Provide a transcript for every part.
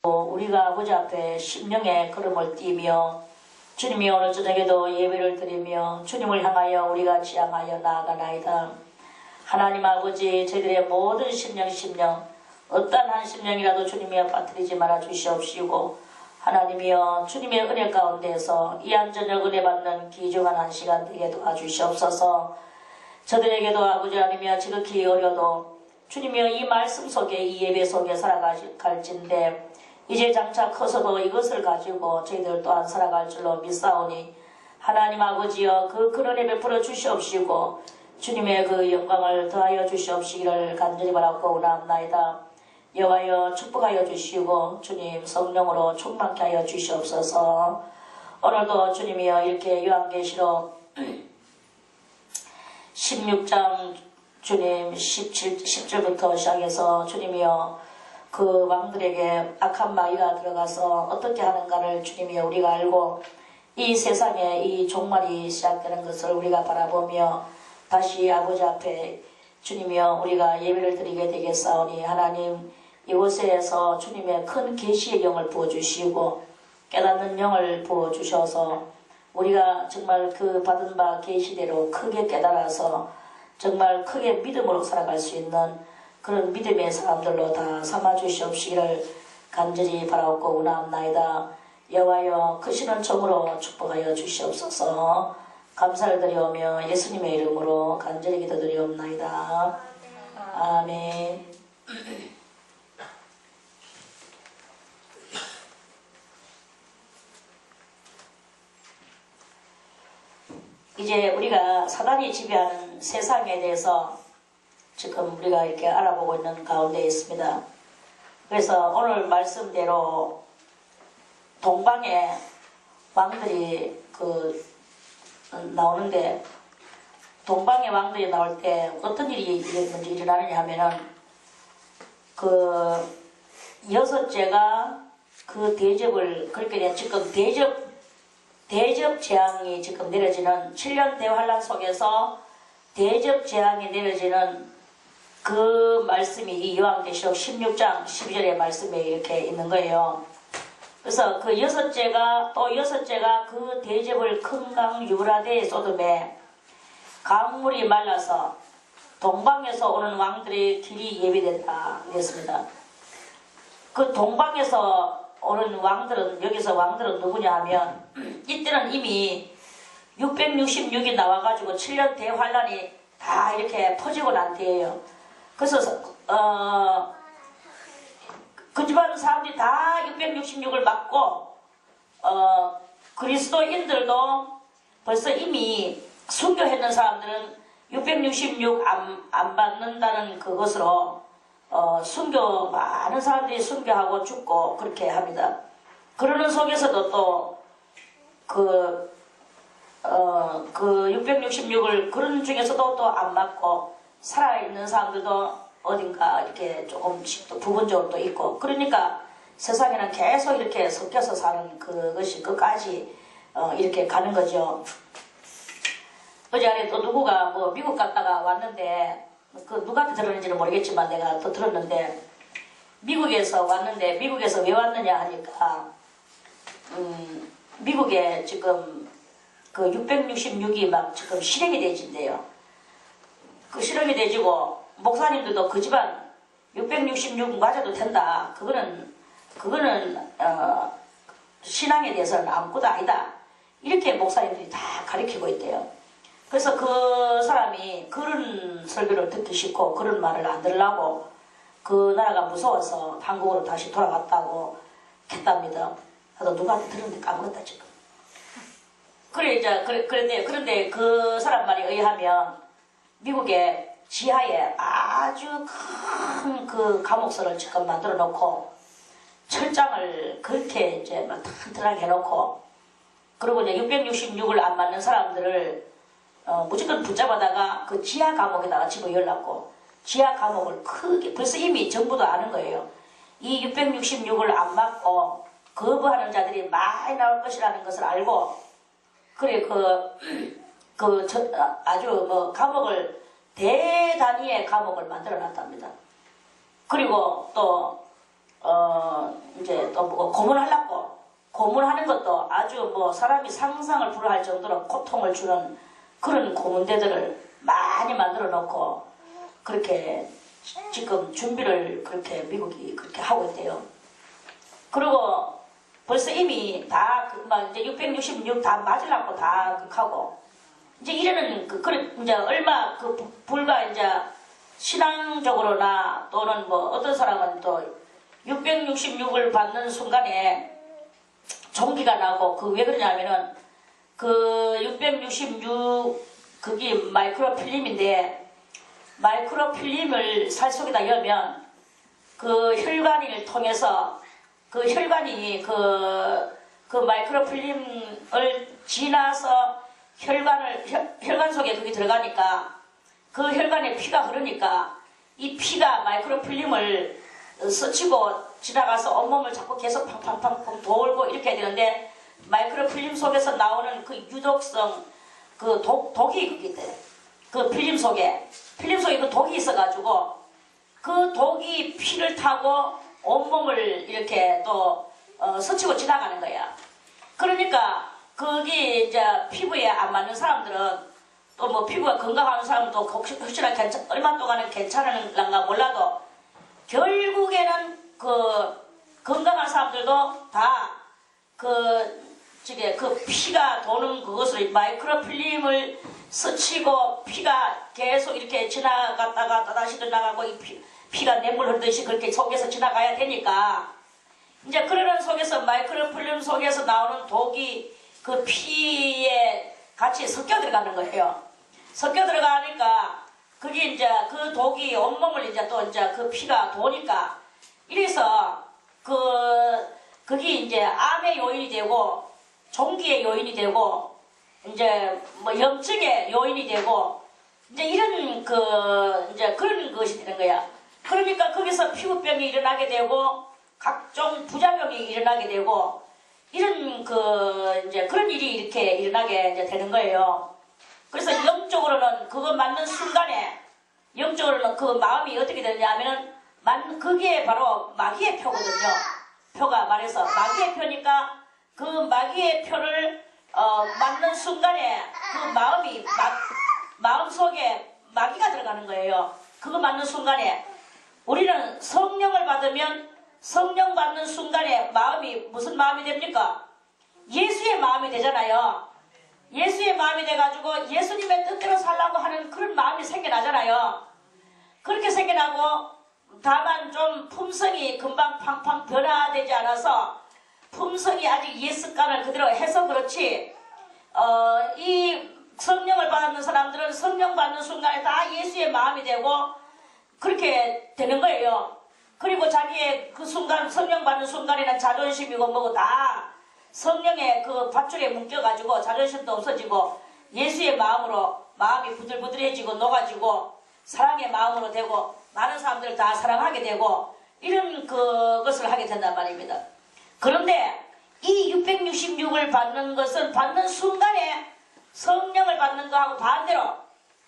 우리가 아버지 앞에 심령의 걸음을 띠며 주님이 오늘 저녁에도 예배를 드리며 주님을 향하여 우리가 지향하여 나아가나이다. 하나님 아버지, 저희들의 모든 심령 어떠한 한 심령이라도 주님이여 빠뜨리지 말아 주시옵시고, 하나님이여 주님의 은혜 가운데서 이 한 저녁 은혜 받는 귀중한 한 시간 되게 도와주시옵소서. 저들에게도 아버지 하나님이여 지극히 어려도 주님이여 이 말씀 속에 이 예배 속에 살아갈진데 이제 장차 커서도 이것을 가지고 저희들 또한 살아갈 줄로 믿사오니 하나님 아버지여 그 근원에 베풀어 주시옵시고 주님의 그 영광을 더하여 주시옵시기를 간절히 바라고 원합나이다. 여호와여 축복하여 주시고 주님 성령으로 충만케 하여 주시옵소서. 오늘도 주님이여 이렇게 요한계시록 16장 주님 10절부터 시작해서 주님이여 그 왕들에게 악한 마귀가 들어가서 어떻게 하는가를 주님이여 우리가 알고 이 세상에 이 종말이 시작되는 것을 우리가 바라보며 다시 아버지 앞에 주님이여 우리가 예배를 드리게 되겠사오니 하나님 이곳에서 주님의 큰 계시의 영을 부어주시고 깨닫는 영을 부어주셔서 우리가 정말 그 받은 바 계시대로 크게 깨달아서 정말 크게 믿음으로 살아갈 수 있는 그런 믿음의 사람들로 다 삼아주시옵시기를 간절히 바라옵고 원합나이다. 여호와여 크시는 종으로 축복하여 주시옵소서. 감사를 드리오며 예수님의 이름으로 간절히 기도드리옵나이다. 아멘. 이제 우리가 사단이 지배하는 세상에 대해서 지금 우리가 이렇게 알아보고 있는 가운데 있습니다. 그래서 오늘 말씀대로 동방의 왕들이 나오는데 동방의 왕들이 나올 때 어떤 일이 먼저 일어나느냐 하면은 그 여섯째가 그 대접을 그렇게 된 지금 대접 재앙이 지금 내려지는 7년 대환란 속에서 대접 재앙이 내려지는 그 말씀이 이 요한계시록 16장 12절의 말씀에 이렇게 있는 거예요. 그래서 그 여섯째가 그 대접을 큰 강 유브라데에 쏟음에 강물이 말라서 동방에서 오는 왕들의 길이 예비된다 그랬습니다. 그 동방에서 오는 왕들은 여기서 왕들은 누구냐 하면 이때는 이미 666이 나와가지고 7년 대환란이 다 이렇게 퍼지고 난 뒤에요. 그래서 그 집안 사람들이 다 666을 맞고 그리스도인들도 벌써 이미 순교했는 사람들은 666 안 받는다는 그것으로 순교 많은 사람들이 순교하고 죽고 그렇게 합니다. 그러는 속에서도 또 그 666을 그런 중에서도 또 안 맞고 살아있는 사람들도 어딘가 이렇게 조금씩 또 부분적으로 또 있고 그러니까 세상에는 계속 이렇게 섞여서 사는 그것이 끝까지 이렇게 가는 거죠. 어제 안에 또 누구가 뭐 미국 갔다가 왔는데 그 누구한테 들었는지는 모르겠지만 내가 또 들었는데 미국에서 왔는데 미국에서 왜 왔느냐 하니까 미국에 지금 그 666이 막 지금 실행이 되진대요. 그 실행이 되지고 목사님들도 그 집안 666 맞아도 된다. 그거는 신앙에 대해서는 아무것도 아니다. 이렇게 목사님들이 다 가르치고 있대요. 그래서 그 사람이 그런 설교를 듣기 싫고 그런 말을 안 들으려고 그 나라가 무서워서 한국으로 다시 돌아갔다고 했답니다. 나도 누구한테 들었는데 까먹었다 지금. 그런데 그 사람 말에 의하면 미국의 지하에 아주 큰 그 감옥선을 지금 만들어 놓고 철장을 그렇게 이제 막 튼튼하게 해놓고 그리고 이제 666을 안 맞는 사람들을 무조건 붙잡아다가 그 지하 감옥에다가 집어열라고 지하 감옥을 크게 벌써 이미 정부도 아는 거예요. 이 666을 안 맞고 거부하는 자들이 많이 나올 것이라는 것을 알고 그래 아주 뭐 감옥을 대단위의 감옥을 만들어 놨답니다. 그리고 또 이제 또 뭐 고문하려고 고문하는 것도 아주 뭐 사람이 상상을 불허할 정도로 고통을 주는 그런 고문대들을 많이 만들어 놓고 그렇게 지금 준비를 그렇게 미국이 그렇게 하고 있대요. 그리고 벌써 이미 다 막 이제 666 다 맞으려고 다 하고 이제 이래는 이제 얼마 불과 이제 신앙적으로나 또는 뭐 어떤 사람은 또 666을 받는 순간에 종기가 나고 왜 그러냐면은 666 그게 마이크로필름인데 마이크로필름을 살 속에다 열면 그 혈관을 통해서 그 혈관이 그 마이크로필름을 지나서 혈관 속에 그게 들어가니까 그 혈관에 피가 흐르니까 이 피가 마이크로필름을 스치고 지나가서 온몸을 자꾸 계속 팡팡팡 돌고 이렇게 해야 되는데 마이크로필름 속에서 나오는 그 유독성 그 독이 그게 있대. 그 필름 속에 그 독이 있어가지고 그 독이 피를 타고 온몸을 이렇게 또 스치고 지나가는 거야. 그러니까 거기 이제 피부에 안 맞는 사람들은 또 뭐 피부가 건강한 사람도 혹시나 얼마 동안은 괜찮은가 몰라도 결국에는 그 건강한 사람들도 다 그 피가 도는 그것을 마이크로필름을 스치고 피가 계속 이렇게 지나갔다가 다시 들어가고 이 피가 냇물 흐르듯이 그렇게 속에서 지나가야 되니까 이제 그러는 속에서 마이크로필름 속에서 나오는 독이 그 피에 같이 섞여 들어가는 거예요. 섞여 들어가니까 그게 이제 그 독이 온몸을 이제 또 이제 그 피가 도니까 이래서 그게 이제 암의 요인이 되고 종기의 요인이 되고 이제 뭐 염증의 요인이 되고 이제 이런 이제 그런 것이 되는 거야. 그러니까 거기서 피부병이 일어나게 되고 각종 부작용이 일어나게 되고 이런 이제 그런 일이 이렇게 일어나게 이제 되는 거예요. 그래서 영적으로는 그거 맞는 순간에 영적으로는 그 마음이 어떻게 되느냐면은 그게 바로 마귀의 표거든요. 표가 말해서 마귀의 표니까 그 마귀의 표를 맞는 순간에 그 마음 속에 마귀가 들어가는 거예요. 그거 맞는 순간에 우리는 성령을 받으면 성령 받는 순간에 마음이 무슨 마음이 됩니까? 예수의 마음이 되잖아요. 예수의 마음이 돼가지고 예수님의 뜻대로 살라고 하는 그런 마음이 생겨나잖아요. 그렇게 생겨나고 다만 좀 품성이 금방 팡팡 변화되지 않아서 품성이 아직 예습관을 그대로 해서 그렇지 이 성령을 받는 사람들은 성령 받는 순간에 다 예수의 마음이 되고 그렇게 되는 거예요. 그리고 자기의 그 순간 성령 받는 순간에는 자존심이고 뭐고 다 성령의 그 밧줄에 묶여가지고 자존심도 없어지고 예수의 마음으로 마음이 부들부들해지고 녹아지고 사랑의 마음으로 되고 많은 사람들을 다 사랑하게 되고 이런 그것을 하게 된단 말입니다. 그런데 이 666을 받는 것은 받는 순간에 성령을 받는 거하고 반대로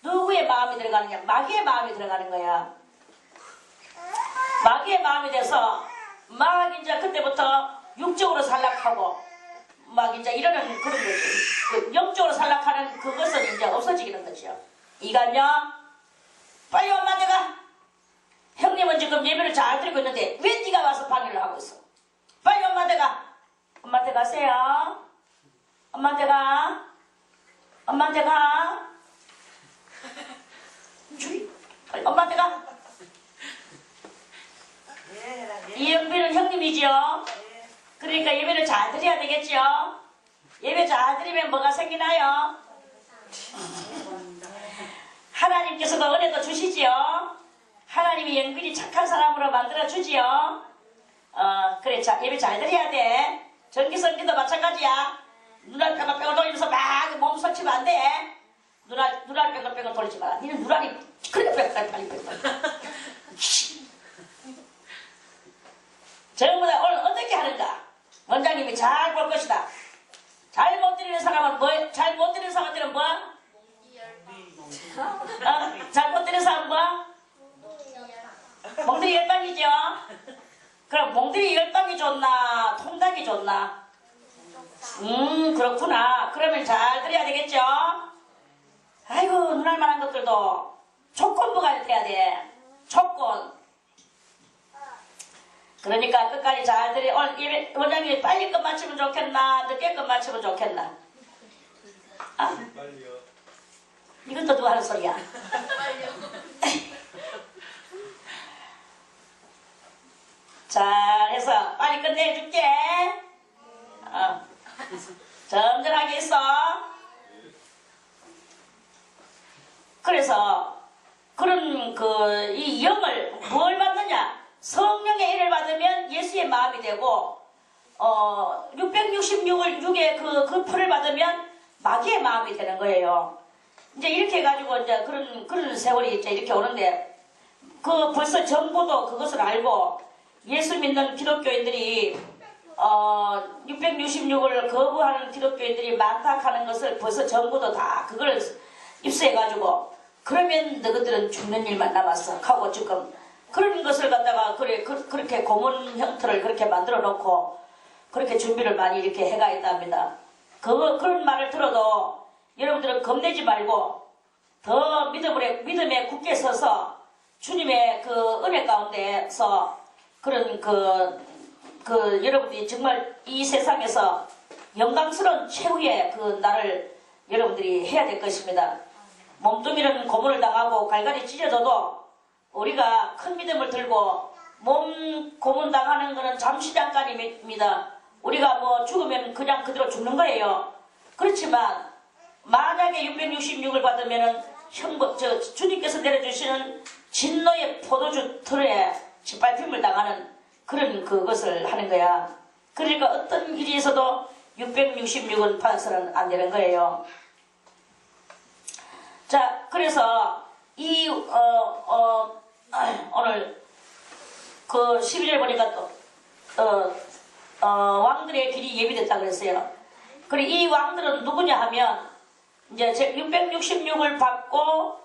누구의 마음이 들어가느냐? 마귀의 마음이 들어가는 거야. 마귀의 마음이 돼서 막 이제 그때부터 육적으로 살락하고 막 이제 이러는 그런 거지. 영적으로 살락하는 그것은 이제 없어지는 거죠. 이간요? 빨리 엄마한테 가. 형님은 지금 예배를 잘 드리고 있는데 왜 네가 와서 방해를 하고 있어? 빨리 엄마한테 가. 엄마한테 가세요. 엄마한테 가. 엄마한테 가. 주의. 빨리 엄마한테 가. 이영빈은 형님이지요. 그러니까 예배를 잘 드려야 되겠죠. 예배 잘 드리면 뭐가 생기나요? 하나님께서 그 은혜도 주시지요. 하나님이 영빈이 착한 사람으로 만들어 주지요. 그래, 자, 예배 잘 드려야 돼. 전기성기도 마찬가지야. 눈알 뺑글뺑글 돌리면서 막 몸 설치면 안 돼. 눈알 뺑글뺑글 돌리지 마라. 니는 눈알이 그렇게 빨리. 전부 다 오늘 어떻게 하는가? 원장님이 잘 볼 것이다. 잘 못 드리는 사람은 뭐? 잘 못 드리는 사람들은 뭐? 잘 못 드리는 사람은 뭐? 몽둥이 열방이죠. 그럼 몽들이 열방이 좋나 통닭이 좋나? 그렇구나. 그러면 잘 들어야 되겠죠? 아이고 눈알 만한 것들도 조건부가 돼야 돼. 조건. 그러니까 끝까지 잘 들어. 오늘 원장님이 빨리 끝마치면 좋겠나? 늦게 끝마치면 좋겠나? 아? 빨리요. 이건 또 누가 하는 소리야? 자, 해서 빨리 끝내줄게. 정전하게 있어. 그래서 그런 이 영을 뭘 받느냐? 성령의 일을 받으면 예수의 마음이 되고 666을 6의 그 풀을 받으면 마귀의 마음이 되는 거예요. 이제 이렇게 해가지고 이제 그런 세월이 이제 이렇게 오는데 벌써 정부도 그것을 알고 예수 믿는 기독교인들이 666을 거부하는 기독교인들이 많다 하는 것을 벌써 정부도 다 그걸 입수해가지고 그러면 너희들은 죽는 일만 남았어 하고 지금 그런 것을 갖다가 그렇게 고문 형태를 그렇게 만들어 놓고 그렇게 준비를 많이 이렇게 해가 있답니다. 그런 말을 들어도 여러분들은 겁내지 말고 더 믿음에 굳게 서서 주님의 그 은혜 가운데서 그런 여러분들이 정말 이 세상에서 영광스러운 최후의 그 날을 여러분들이 해야 될 것입니다. 몸뚱이는 고문을 당하고 갈갈이 찢어져도 우리가 큰 믿음을 들고 몸 고문 당하는 것은 잠시 잠깐입니다. 우리가 뭐 죽으면 그냥 그대로 죽는 거예요. 그렇지만 만약에 666을 받으면은 주님께서 내려주시는 진노의 포도주 틀에 짓밟힘을 당하는 그런 그것을 하는 거야. 그러니까 어떤 일이 있어도 666은 받아서는 안 되는 거예요. 자, 그래서 오늘 그 11절 보니까 또 왕들의 길이 예비됐다 그랬어요. 그리고 이 왕들은 누구냐 하면 이제 666을 받고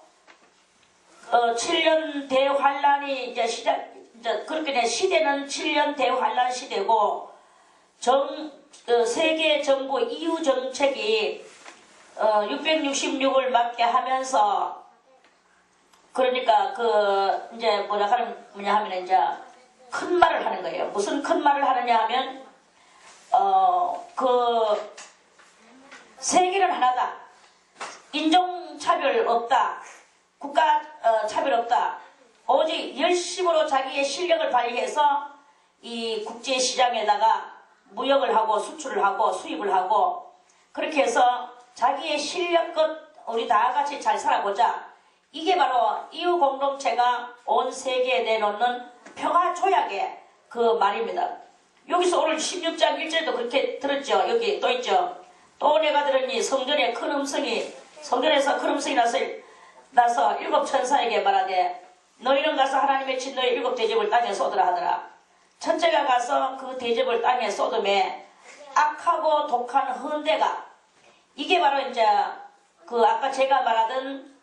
7년 대환란이 이제 그렇게 시대는 7년 대환란 시대고 세계 정부 EU 정책이 666을 맞게 하면서 그러니까 이제 뭐냐 하면 이제 큰 말을 하는 거예요. 무슨 큰 말을 하느냐 하면 세계는 하나다. 인종차별 없다. 국가 차별 없다. 오직 열심으로 자기의 실력을 발휘해서 이 국제시장에다가 무역을 하고 수출을 하고 수입을 하고 그렇게 해서 자기의 실력껏 우리 다 같이 잘 살아보자. 이게 바로 EU 공동체가 온 세계에 내놓는 평화조약의 그 말입니다. 여기서 오늘 16장 1절도 그렇게 들었죠. 여기 또 있죠. 또 내가 들으니 성전에 큰 음성이 성전에서 큰 음성이 나서 일곱 천사에게 말하되 너희는 가서 하나님의 진노의 일곱 대접을 땅에 쏟으라 하더라. 첫째가 가서 그 대접을 땅에 쏟음에 악하고 독한 헌대가 이게 바로 이제 아까 제가 말하던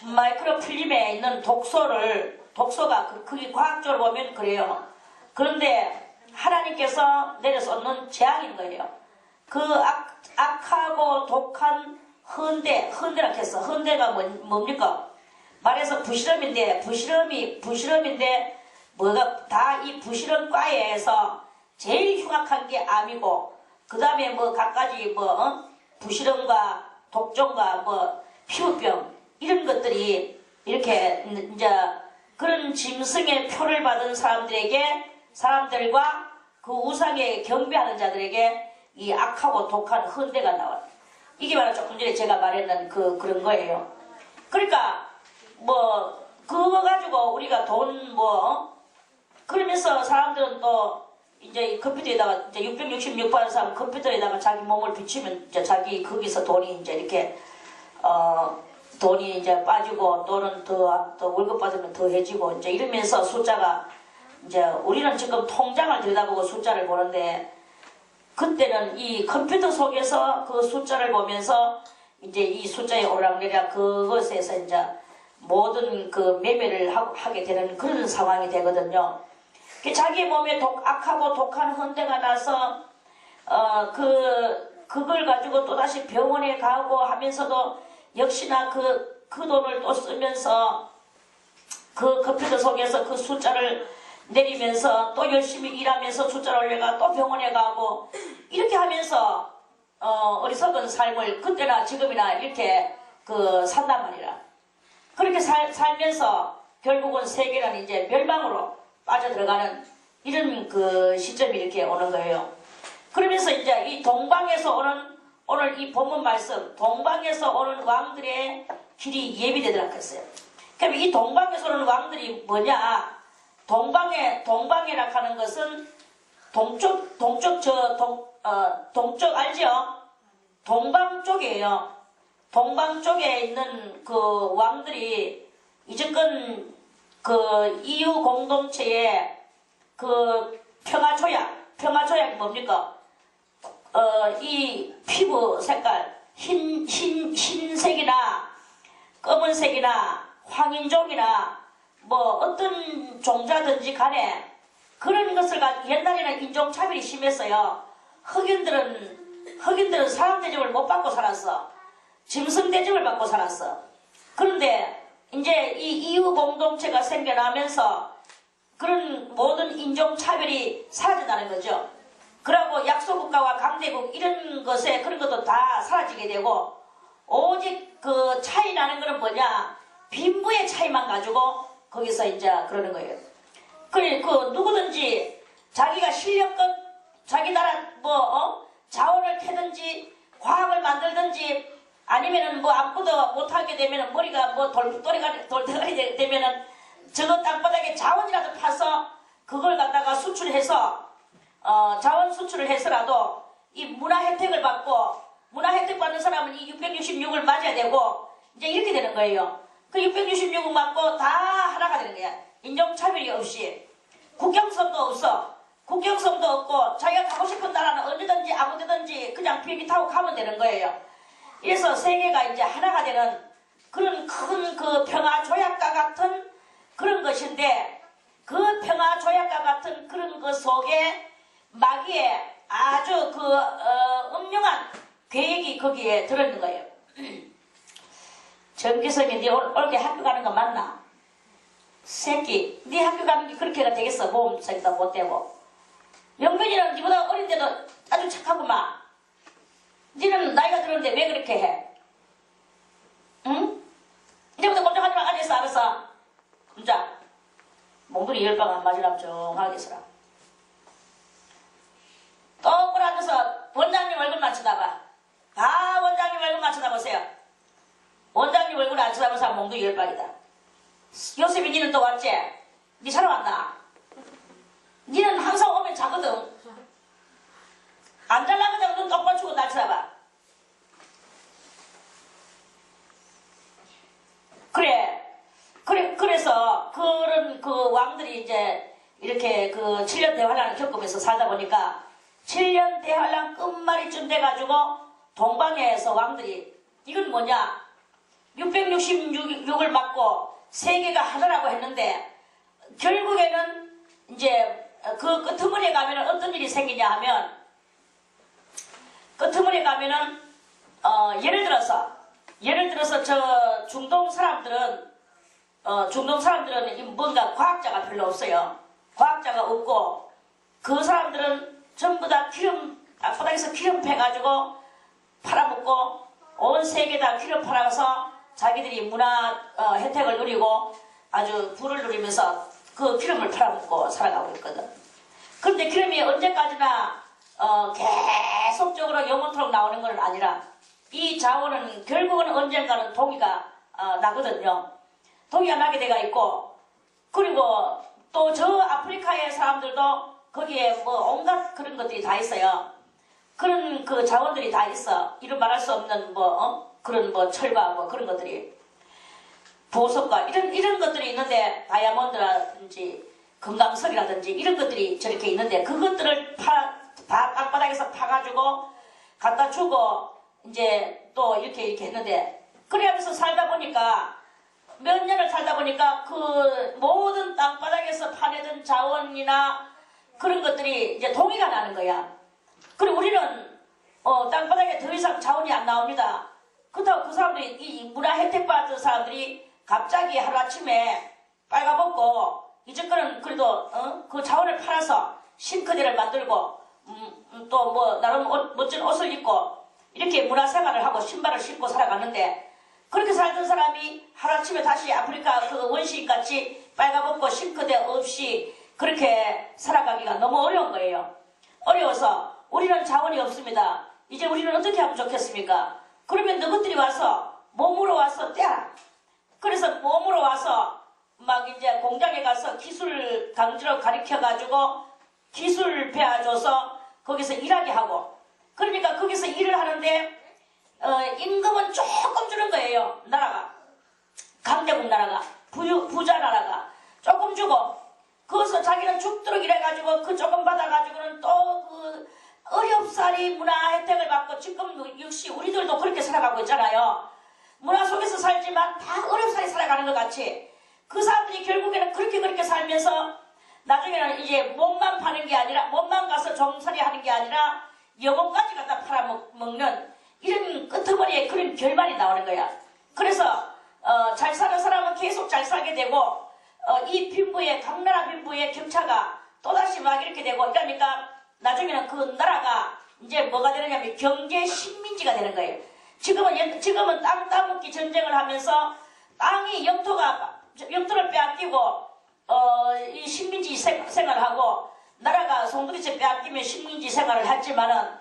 마이크로필름에 있는 독소가 그게 과학적으로 보면 그래요. 그런데 하나님께서 내려쏟는 재앙인 거예요. 악하고 독한 헌대라 했어. 헌대가 뭡니까? 말해서 부실험인데 뭐가 다 이 부실험과에서 제일 흉악한 게 암이고 그 다음에 뭐 각가지 부실험과 독종과 피부병 이런 것들이 이렇게 이제 그런 짐승의 표를 받은 사람들과 그 우상에 경배하는 자들에게 이 악하고 독한 헌대가 나와요. 이게 바로 조금 전에 제가 말했는 그런 거예요. 그러니까 그거 가지고 우리가 그러면서 사람들은 또 이제 컴퓨터에다가 이제 666 받은 사람 컴퓨터에다가 자기 몸을 비추면 이제 자기 거기서 돈이 이제 이렇게 돈이 이제 빠지고 또는 더 월급 받으면 더 해지고 이제 이러면서 숫자가 이제 우리는 지금 통장을 들여다보고 숫자를 보는데 그때는 이 컴퓨터 속에서 그 숫자를 보면서 이제 이 숫자의 오락내락 그것에서 이제 모든 그 매매를 하게 되는 그런 상황이 되거든요. 자기 몸에 악하고 독한 헌대가 나서 그걸 가지고 또다시 병원에 가고 하면서도 역시나 그 돈을 또 쓰면서 그 커피도 속에서 그 숫자를 내리면서 또 열심히 일하면서 숫자를 올려가 또 병원에 가고 이렇게 하면서 어리석은 삶을 그때나 지금이나 이렇게 산단 말이라. 그렇게 살면서 결국은 세계는 이제 멸망으로 빠져들어가는 이런 시점이 이렇게 오는 거예요. 그러면서 이제 이 동방에서 오는 오늘 이 본문 말씀 동방에서 오는 왕들의 길이 예비되더라 했어요. 그럼 이 동방에서 오는 왕들이 뭐냐? 동방이라 하는 것은 동쪽 알죠? 동방 쪽이에요. 동방 쪽에 있는 그 왕들이 이제껏 EU 공동체의 평화조약이 뭡니까? 이 피부 색깔, 흰색이나 검은색이나 황인종이나 뭐 어떤 종자든지 간에 그런 것을 가지고 옛날에는 인종차별이 심했어요. 흑인들은 사람 대접을 못 받고 살았어. 짐승 대접을 받고 살았어. 그런데 이제 이 EU 공동체가 생겨나면서 그런 모든 인종차별이 사라진다는 거죠. 그러고 약소국가와 강대국 이런 것에 그런 것도 다 사라지게 되고 오직 그 차이 나는 거는 뭐냐? 빈부의 차이만 가지고 거기서 이제 그러는 거예요. 그래, 누구든지 자기가 실력껏 자기 나라 자원을 캐든지 과학을 만들든지 아니면은 아무것도 못하게 되면은 머리가 돌대가리 되면은 저거 땅바닥에 자원이라도 파서 그걸 갖다가 수출해서 자원 수출을 해서라도 이 문화 혜택을 받고 문화 혜택 받는 사람은 이 666을 맞아야 되고 이제 이렇게 되는 거예요. 그 666을 맞고 다 하나가 되는 거야. 인종차별이 없이 국경선도 없어. 국경선도 없고 자기가 가고 싶은 나라는 언제든지 아무데든지 그냥 비행기 타고 가면 되는 거예요. 그래서 세계가 이제 하나가 되는 그런 큰 평화 조약과 같은 그런 것인데 그 평화 조약과 같은 그런 것 속에 마귀의 아주 음흉한 계획이 거기에 들어있는 거예요. 정기석이 네 올게 학교 가는 거 맞나? 새끼, 네 학교 가는 게 그렇게가 되겠어? 보험책도 못 되고. 영빈이는 니보다 어린데도 아주 착하구만. 니는 나이가 들었는데 왜 그렇게 해? 응? 이제부터 꼼짝하지 마. 알았어. 자, 몽둥이 10방 안 맞으라면 정하게 있어라. 똑바로 앉아서 원장님 얼굴만 쳐다봐. 다 원장님 얼굴만 쳐다보세요. 원장님 얼굴 안 쳐다보는 사람 몽둥이 10방이다. 요셉이 니는 또 왔지? 니 사러 왔나? 니는 항상 오면 자거든. 안 잘나가자고 눈 똑바로 치고 날 쳐다봐. 그래서 그런 왕들이 이제 이렇게 7년 대환란을 겪으면서 살다 보니까 7년 대환란 끝말이쯤 돼가지고 동방에서 왕들이 이건 뭐냐? 666을 맞고 세계가 하나라고 했는데 결국에는 이제 그 끄트머리에 가면은 어떤 일이 생기냐 하면 끄트머리에 가면은 예를 들어서 저 중동 사람들은 뭔가 과학자가 별로 없어요. 과학자가 없고 그 사람들은 전부 다 바닥에서 기름 패가지고 팔아먹고 온 세계 다 기름 팔아서 자기들이 문화 혜택을 누리고 아주 부를 누리면서 그 기름을 팔아먹고 살아가고 있거든. 그런데 기름이 언제까지나 계속적으로 영원토록 나오는 건 아니라 이 자원은 결국은 언젠가는 동의가 나거든요. 동의가 나게 돼가 있고 그리고 또 저 아프리카의 사람들도 거기에 온갖 그런 것들이 다 있어요. 그런 그 자원들이 다 있어. 이루 말할 수 없는 그런 철과 그런 것들이 보석과 이런 것들이 있는데 다이아몬드라든지 금강석이라든지 이런 것들이 저렇게 있는데 그것들을 땅바닥에서 파가지고 갖다 주고 이제 또 이렇게 했는데 그래 하면서 살다 보니까 몇 년을 살다 보니까 그 모든 땅바닥에서 파내던 자원이나 그런 것들이 이제 동의가 나는 거야. 그리고 우리는 땅바닥에 더 이상 자원이 안 나옵니다. 그렇다고 그 사람들이 이 문화 혜택 받던 사람들이 갑자기 하루아침에 빨가벗고 이제껏은 그래도 그 자원을 팔아서 싱크대를 만들고 또 뭐 나름 멋진 옷을 입고 이렇게 문화생활을 하고 신발을 신고 살아가는데 그렇게 살던 사람이 하루아침에 다시 아프리카 그 원시인같이 빨가벗고 싱크대 없이 그렇게 살아가기가 너무 어려운 거예요. 어려워서 우리는 자원이 없습니다. 이제 우리는 어떻게 하면 좋겠습니까? 그러면 너희들이 와서 몸으로 와서 떼라. 그래서 몸으로 와서 막 이제 공장에 가서 기술 강제로 가르쳐가지고 기술 배워줘서 거기서 일하게 하고 그러니까 거기서 일을 하는데 임금은 조금 주는 거예요. 나라가 강대국 나라가 부자 나라가 조금 주고 거기서 자기는 죽도록 일해가지고 그 조금 받아가지고는 또 그 어렵사리 문화 혜택을 받고 지금 역시 우리들도 그렇게 살아가고 있잖아요. 문화 속에서 살지만 다 어렵사리 살아가는 것 같이 그 사람들이 결국에는 그렇게 살면서 나중에는 이제 몸만 파는 게 아니라 몸만 가서 종살이 하는 게 아니라 영혼까지 갖다 팔아먹는 이런 끄트머리에 그런 결말이 나오는 거야. 그래서 잘 사는 사람은 계속 잘 살게 되고 이 빈부의 각 나라 빈부의 격차가 또다시 막 이렇게 되고 그러니까 나중에는 그 나라가 이제 뭐가 되느냐면 경제 식민지가 되는 거예요. 지금은 땅 따먹기 전쟁을 하면서 땅이 영토를 빼앗기고 이 식민지 생활을 하고 나라가 송두리째 빼앗기면 식민지 생활을 했지만은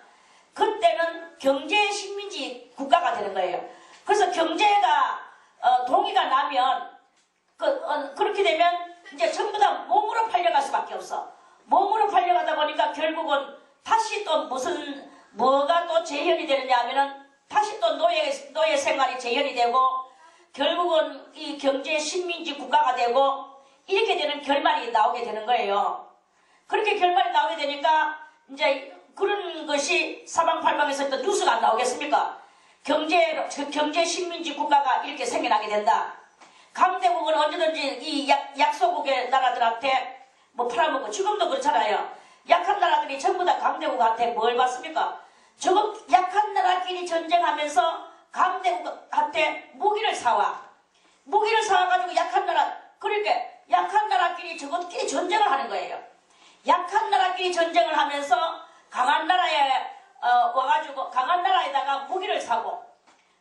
그때는 경제 식민지 국가가 되는 거예요. 그래서 경제가 동의가 나면 그렇게 되면 이제 전부 다 몸으로 팔려갈 수밖에 없어. 몸으로 팔려가다 보니까 결국은 다시 또 뭐가 또 재현이 되느냐 하면은 다시 또 노예 생활이 재현이 되고 결국은 이 경제 식민지 국가가 되고 이렇게 되는 결말이 나오게 되는 거예요. 그렇게 결말이 나오게 되니까 이제 그런 것이 사방팔방에서 또 뉴스가 안 나오겠습니까? 경제 식민지 국가가 이렇게 생겨나게 된다. 강대국은 언제든지 이 약소국의 나라들한테 뭐 팔아먹고 지금도 그렇잖아요. 약한 나라들이 전부 다 강대국한테 뭘 받습니까? 저거 약한 나라끼리 전쟁하면서 강대국한테 무기를 사와. 무기를 사와가지고 약한 나라 그러니까 약한 나라끼리 저것끼리 전쟁을 하는 거예요. 약한 나라끼리 전쟁을 하면서 강한 나라에 와가지고 강한 나라에다가 무기를 사고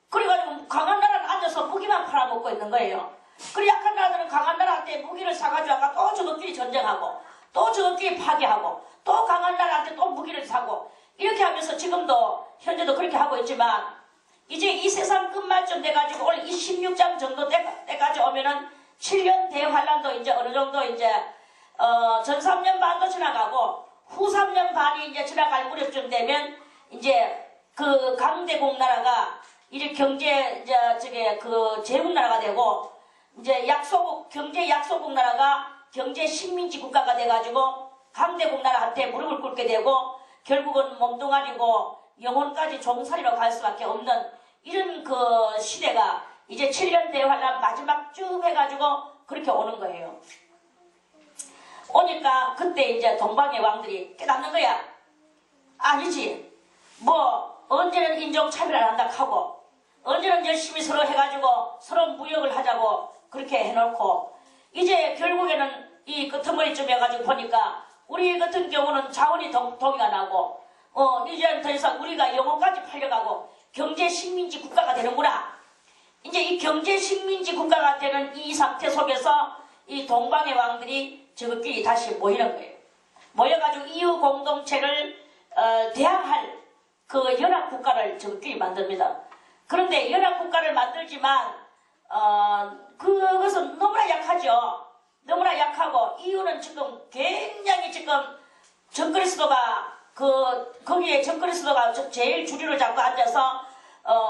그래가지고 강한 나라는 앉아서 무기만 팔아먹고 있는 거예요. 그리고 약한 나라들은 강한 나라한테 무기를 사가지고 아까 또 저것끼리 전쟁하고 또 저것끼리 파괴하고 또 강한 나라한테 또 무기를 사고 이렇게 하면서 지금도 현재도 그렇게 하고 있지만 이제 이 세상 끝말쯤 돼가지고 올 26장 정도 때까지 오면은 7년 대환란도 이제 어느 정도 이제 전 3년 반도 지나가고 후 3년 반이 이제 지나갈 무렵쯤 되면 이제 그 강대국 나라가 이렇게 경제 이제 그 제국 나라가 되고 이제 경제 약소국 나라가 경제 식민지 국가가 돼가지고 강대국 나라한테 무릎을 꿇게 되고 결국은 몸뚱아리고 영혼까지 종살이로 갈 수밖에 없는 이런 그 시대가 이제 7년 대환란 마지막쯤 해가지고 그렇게 오는 거예요. 오니까 그때 이제 동방의 왕들이 깨닫는 거야. 아니지. 뭐 언제는 인종차별을 한다 하고 언제는 열심히 서로 해가지고 서로 무역을 하자고 그렇게 해놓고 이제 결국에는 이 끄트머리쯤 해가지고 보니까 우리 같은 경우는 자원이 동의가 나고 이제는 더 이상 우리가 영혼까지 팔려가고 경제 식민지 국가가 되는구나. 이제 이 경제 식민지 국가가 되는 이 상태 속에서 이 동방의 왕들이 저것끼리 다시 모이는 거예요. 모여가지고 이후 공동체를 대항할 그 연합국가를 저것끼리 만듭니다. 그런데 연합국가를 만들지만 그것은 너무나 약하죠. 너무나 약하고 이유는 지금 굉장히 지금 정그리스도가 거기에 정그리스도가 제일 주류를 잡고 앉아서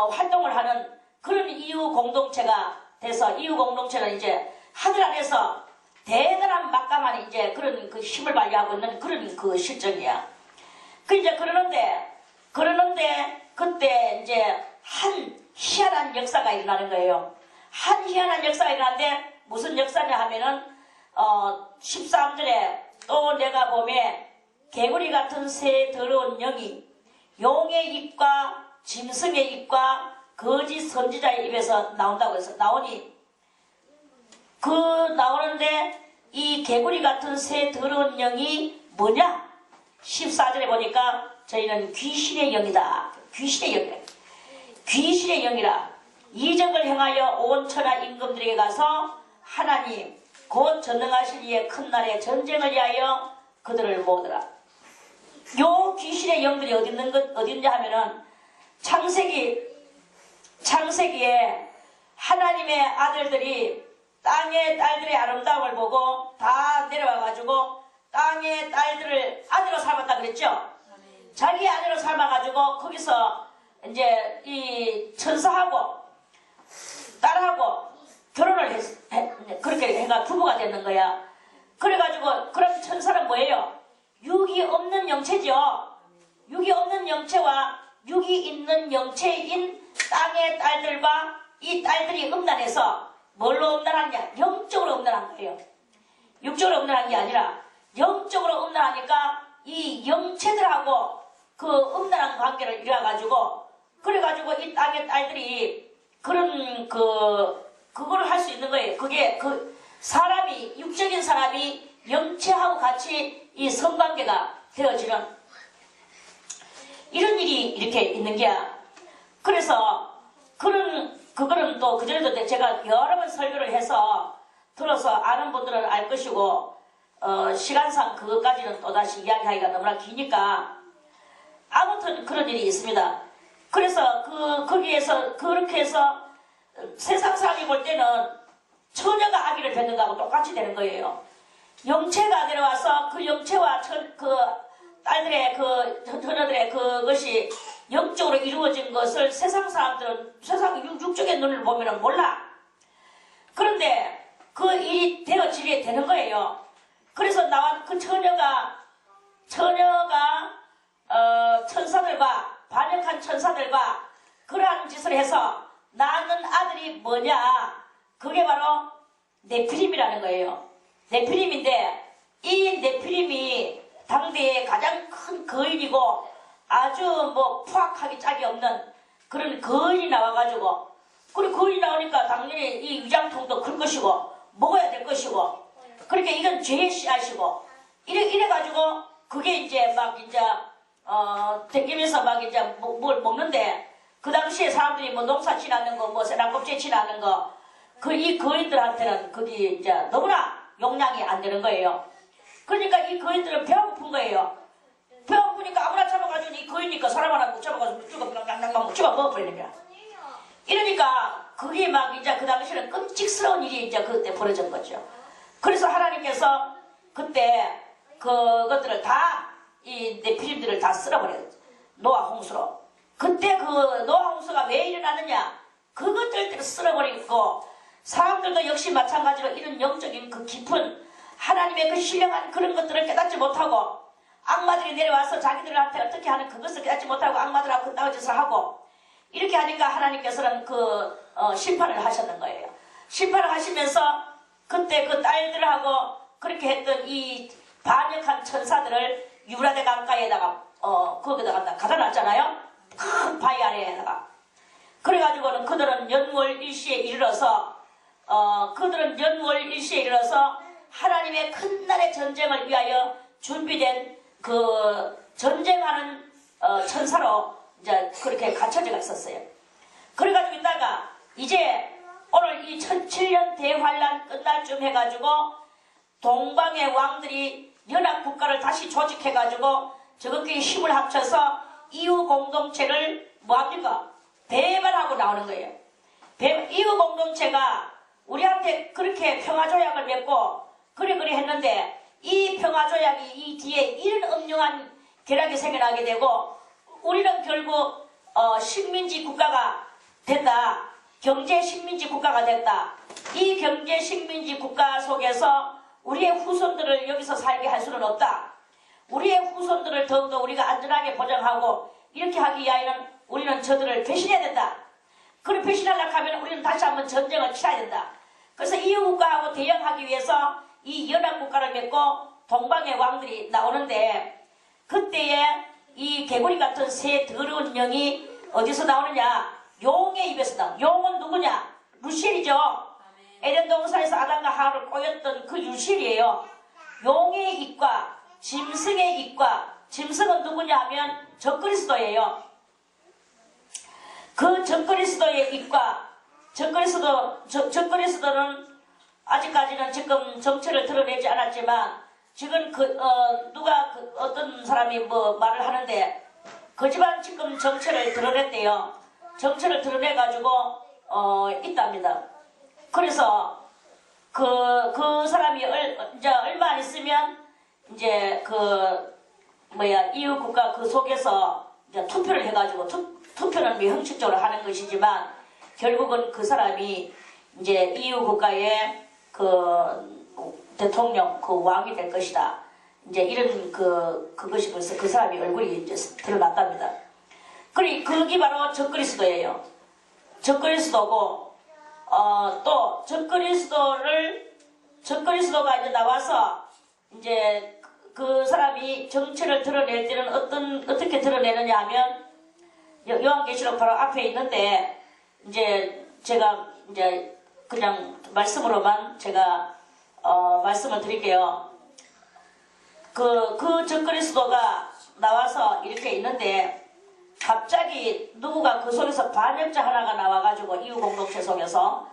활동을 하는 그런 이유 공동체가 돼서 이유 공동체는 이제 하늘 안에서 대단한 막강한 이제 그런 그 힘을 발휘하고 있는 그런 그 실정이야. 이제 그러는데 그때 이제 한 희한한 역사가 일어나는 거예요. 한 희한한 역사가 일어났는데 무슨 역사냐 하면은 13절에 또 내가 보매 개구리 같은 새 더러운 영이 용의 입과 짐승의 입과 거짓 선지자의 입에서 나온다고 해서 나오니 나오는데 이 개구리 같은 새 더러운 영이 뭐냐? 14절에 보니까 저희는 귀신의 영이다. 귀신의 영이다. 귀신의 영이라 이적을 행하여 온 천하 임금들에게 가서 하나님 곧 전능하신 이의 큰 날에 전쟁을 위하여 그들을 모으더라. 요 귀신의 영들이 어딨냐 하면은 창세기에 하나님의 아들들이 땅의 딸들의 아름다움을 보고 다 내려와가지고 땅의 딸들을 아내로 삼았다 그랬죠? 자기 아내로 삼아가지고 거기서 이제 이 천사하고 딸하고 결혼을 그렇게 해가 부부가 되는 거야. 그래가지고 그럼 천사는 뭐예요? 육이 없는 영체죠. 육이 없는 영체와 육이 있는 영체인 땅의 딸들과 이 딸들이 음란해서 뭘로 음란하냐? 영적으로 음란한 거예요. 육적으로 음란한 게 아니라 영적으로 음란하니까 이 영체들하고 그 음란한 관계를 이뤄가지고 그래가지고 이 땅의 딸들이 그런 그거를 할 수 있는 거예요. 그게 사람이 육적인 사람이 영체하고 같이 이 성관계가 되어지는 이런 일이 이렇게 있는 게야. 그래서 그거는 또 그전에도 제가 여러 번 설교를 해서 들어서 아는 분들은 알 것이고 시간상 그것까지는 또다시 이야기하기가 너무나 기니까 아무튼 그런 일이 있습니다. 그래서 거기에서 그렇게 해서 세상 사람이 볼 때는 처녀가 아기를 낳는 거하고 똑같이 되는 거예요. 영체가 내려와서 그 영체와 딸들의 처녀들의 그것이 영적으로 이루어진 것을 세상 사람들은 세상 육적인 눈을 보면 몰라. 그런데 그 일이 되어지게 되는 거예요. 그래서 나와 그 처녀가 천사들과 반역한 천사들과 그러한 짓을 해서 낳는 아들이 뭐냐? 그게 바로 네피림이라는 거예요. 네피림인데 이 네피림이 당대의 가장 큰 거인이고 아주 뭐 푸악하기 짝이 없는 그런 거인이 나와가지고 그리고 거인이 나오니까 당연히 이 위장통도 클 것이고 먹어야 될 것이고 그렇게 이건 죄의 씨앗이고 이래가지고 그게 이제 막 이제 댕기면서 막 이제 뭘 먹는데 그 당시에 사람들이 뭐 농사 지나는 거 뭐 세나껍질 지나는 거 이 거인들한테는 그게 이제 너무나 용량이 안 되는 거예요. 그러니까 이 거인들은 배가 고픈 거예요. 배가 고프니까 아무나 잡아가지고 이 거인이니까 사람 하나 못 잡아가지고 쭉 집어 먹어버리는 거야. 이러니까 그게 막 이제 그 당시에는 끔찍스러운 일이 이제 그때 벌어진 거죠. 그래서 하나님께서 그때 그것들을 다 이 네피림들을 다 쓸어버려요. 노아 홍수로. 그때 그 노아 홍수가 왜 일어났느냐? 그것들을 쓸어버리고 사람들도 역시 마찬가지로 이런 영적인 그 깊은 하나님의 그 신령한 그런 것들을 깨닫지 못하고 악마들이 내려와서 자기들한테 어떻게 하는 그것을 깨닫지 못하고 악마들하고 그따위 짓을 하고 이렇게 하니까 하나님께서는 심판을 하셨는 거예요. 심판을 하시면서 그때 그 딸들하고 그렇게 했던 이 반역한 천사들을 유브라데 강가에다가 거기다가 갖다 놨잖아요. 큰 바위 아래에다가. 그래가지고는 그들은 연월일시에 이르러서 하나님의 큰 날의 전쟁을 위하여 준비된 그 전쟁하는 천사로 이제 그렇게 갖춰져 있었어요. 그래가지고 있다가 이제 오늘 이 1007년 대환란 끝날 쯤 해가지고 동방의 왕들이 연합국가를 다시 조직해가지고 저것끼리 힘을 합쳐서 이후 공동체를 뭐합니까? 배반하고 나오는 거예요. 이후 공동체가 우리한테 그렇게 평화조약을 맺고 그래 했는데 이 평화조약이 이 뒤에 이런 엄중한 결약이 생겨나게 되고 우리는 결국 식민지 국가가 된다. 경제 식민지 국가가 됐다. 이 경제 식민지 국가 속에서 우리의 후손들을 여기서 살게 할 수는 없다. 우리의 후손들을 더욱더 우리가 안전하게 보장하고 이렇게 하기 위하여는 우리는 저들을 배신해야 된다. 그를 배신하려고 하면 우리는 다시 한번 전쟁을 치러야 된다. 그래서 이웃국가하고 대응하기 위해서 이 연합국가를 맺고 동방의 왕들이 나오는데, 그때에 이 개구리 같은 새 더러운 영이 어디서 나오느냐? 용의 입에서 나와. 용은 누구냐? 루시엘이죠. 에덴 동산에서 아담과 하와를 꼬였던 그 루시엘이에요. 용의 입과 짐승의 입과, 짐승은 누구냐 하면 적그리스도예요. 그 적그리스도의 입과, 적그리스도는 아직까지는 지금 정체를 드러내지 않았지만, 지금 어떤 사람이 뭐 말을 하는데, 그 집안 지금 정체를 드러냈대요. 정체를 드러내가지고, 있답니다. 그래서, 그 사람이 이제 얼마 안 있으면, 이제 이웃국가 그 속에서 이제 투표를 해가지고, 투표는 형식적으로 하는 것이지만, 결국은 그 사람이 이제 이웃국가의 대통령, 왕이 될 것이다. 이제 이런 그것이 벌써 그 사람의 얼굴이 이제 드러났답니다. 그게 바로 적그리스도예요. 적그리스도고, 또 적그리스도가 이제 나와서 이제 그 사람이 정체를 드러낼 때는 어떻게 드러내느냐 하면, 요한계시록 바로 앞에 있는데, 이제 제가 이제 그냥 말씀으로만 제가 말씀을 드릴게요. 그 적그리스도가 나와서 이렇게 있는데, 갑자기 누구가 그 속에서 반역자 하나가 나와가지고, 이웃 공동체 속에서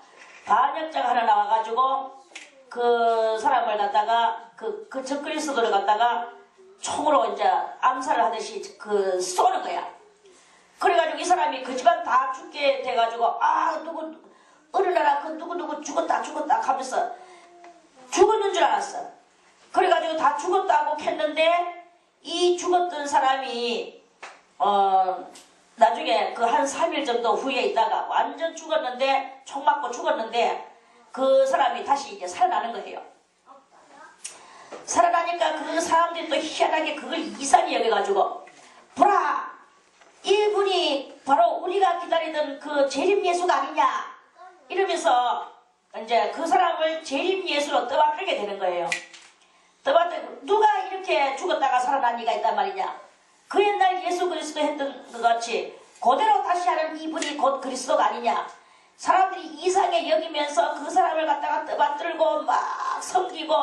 반역자가 하나 나와가지고 그 사람을 갖다가 그 적그리스도를 갖다가 총으로 이제 암살을 하듯이 쏘는 거야. 그래가지고 이 사람이 그 집안 다 죽게 돼가지고, 어느 나라 누구 죽었다 하면서 죽었는 줄 알았어. 그래가지고 다 죽었다고 했는데, 이 죽었던 사람이 나중에 한 3일 정도 후에 있다가 완전 죽었는데, 총 맞고 죽었는데, 그 사람이 다시 이제 살아나는 거예요. 살아나니까 그 사람들이 또 희한하게 그걸 이상히 여겨가지고, 보라! 이분이 바로 우리가 기다리던 그 재림 예수가 아니냐? 이러면서 이제 그 사람을 재림 예수로 떠받들게 되는 거예요. 누가 이렇게 죽었다가 살아난 이가 있단 말이냐? 그 옛날 예수 그리스도 했던 것 같이 그대로 다시 하는 이분이 곧 그리스도가 아니냐? 사람들이 이상하게 여기면서 그 사람을 갖다가 떠받들고 막 섬기고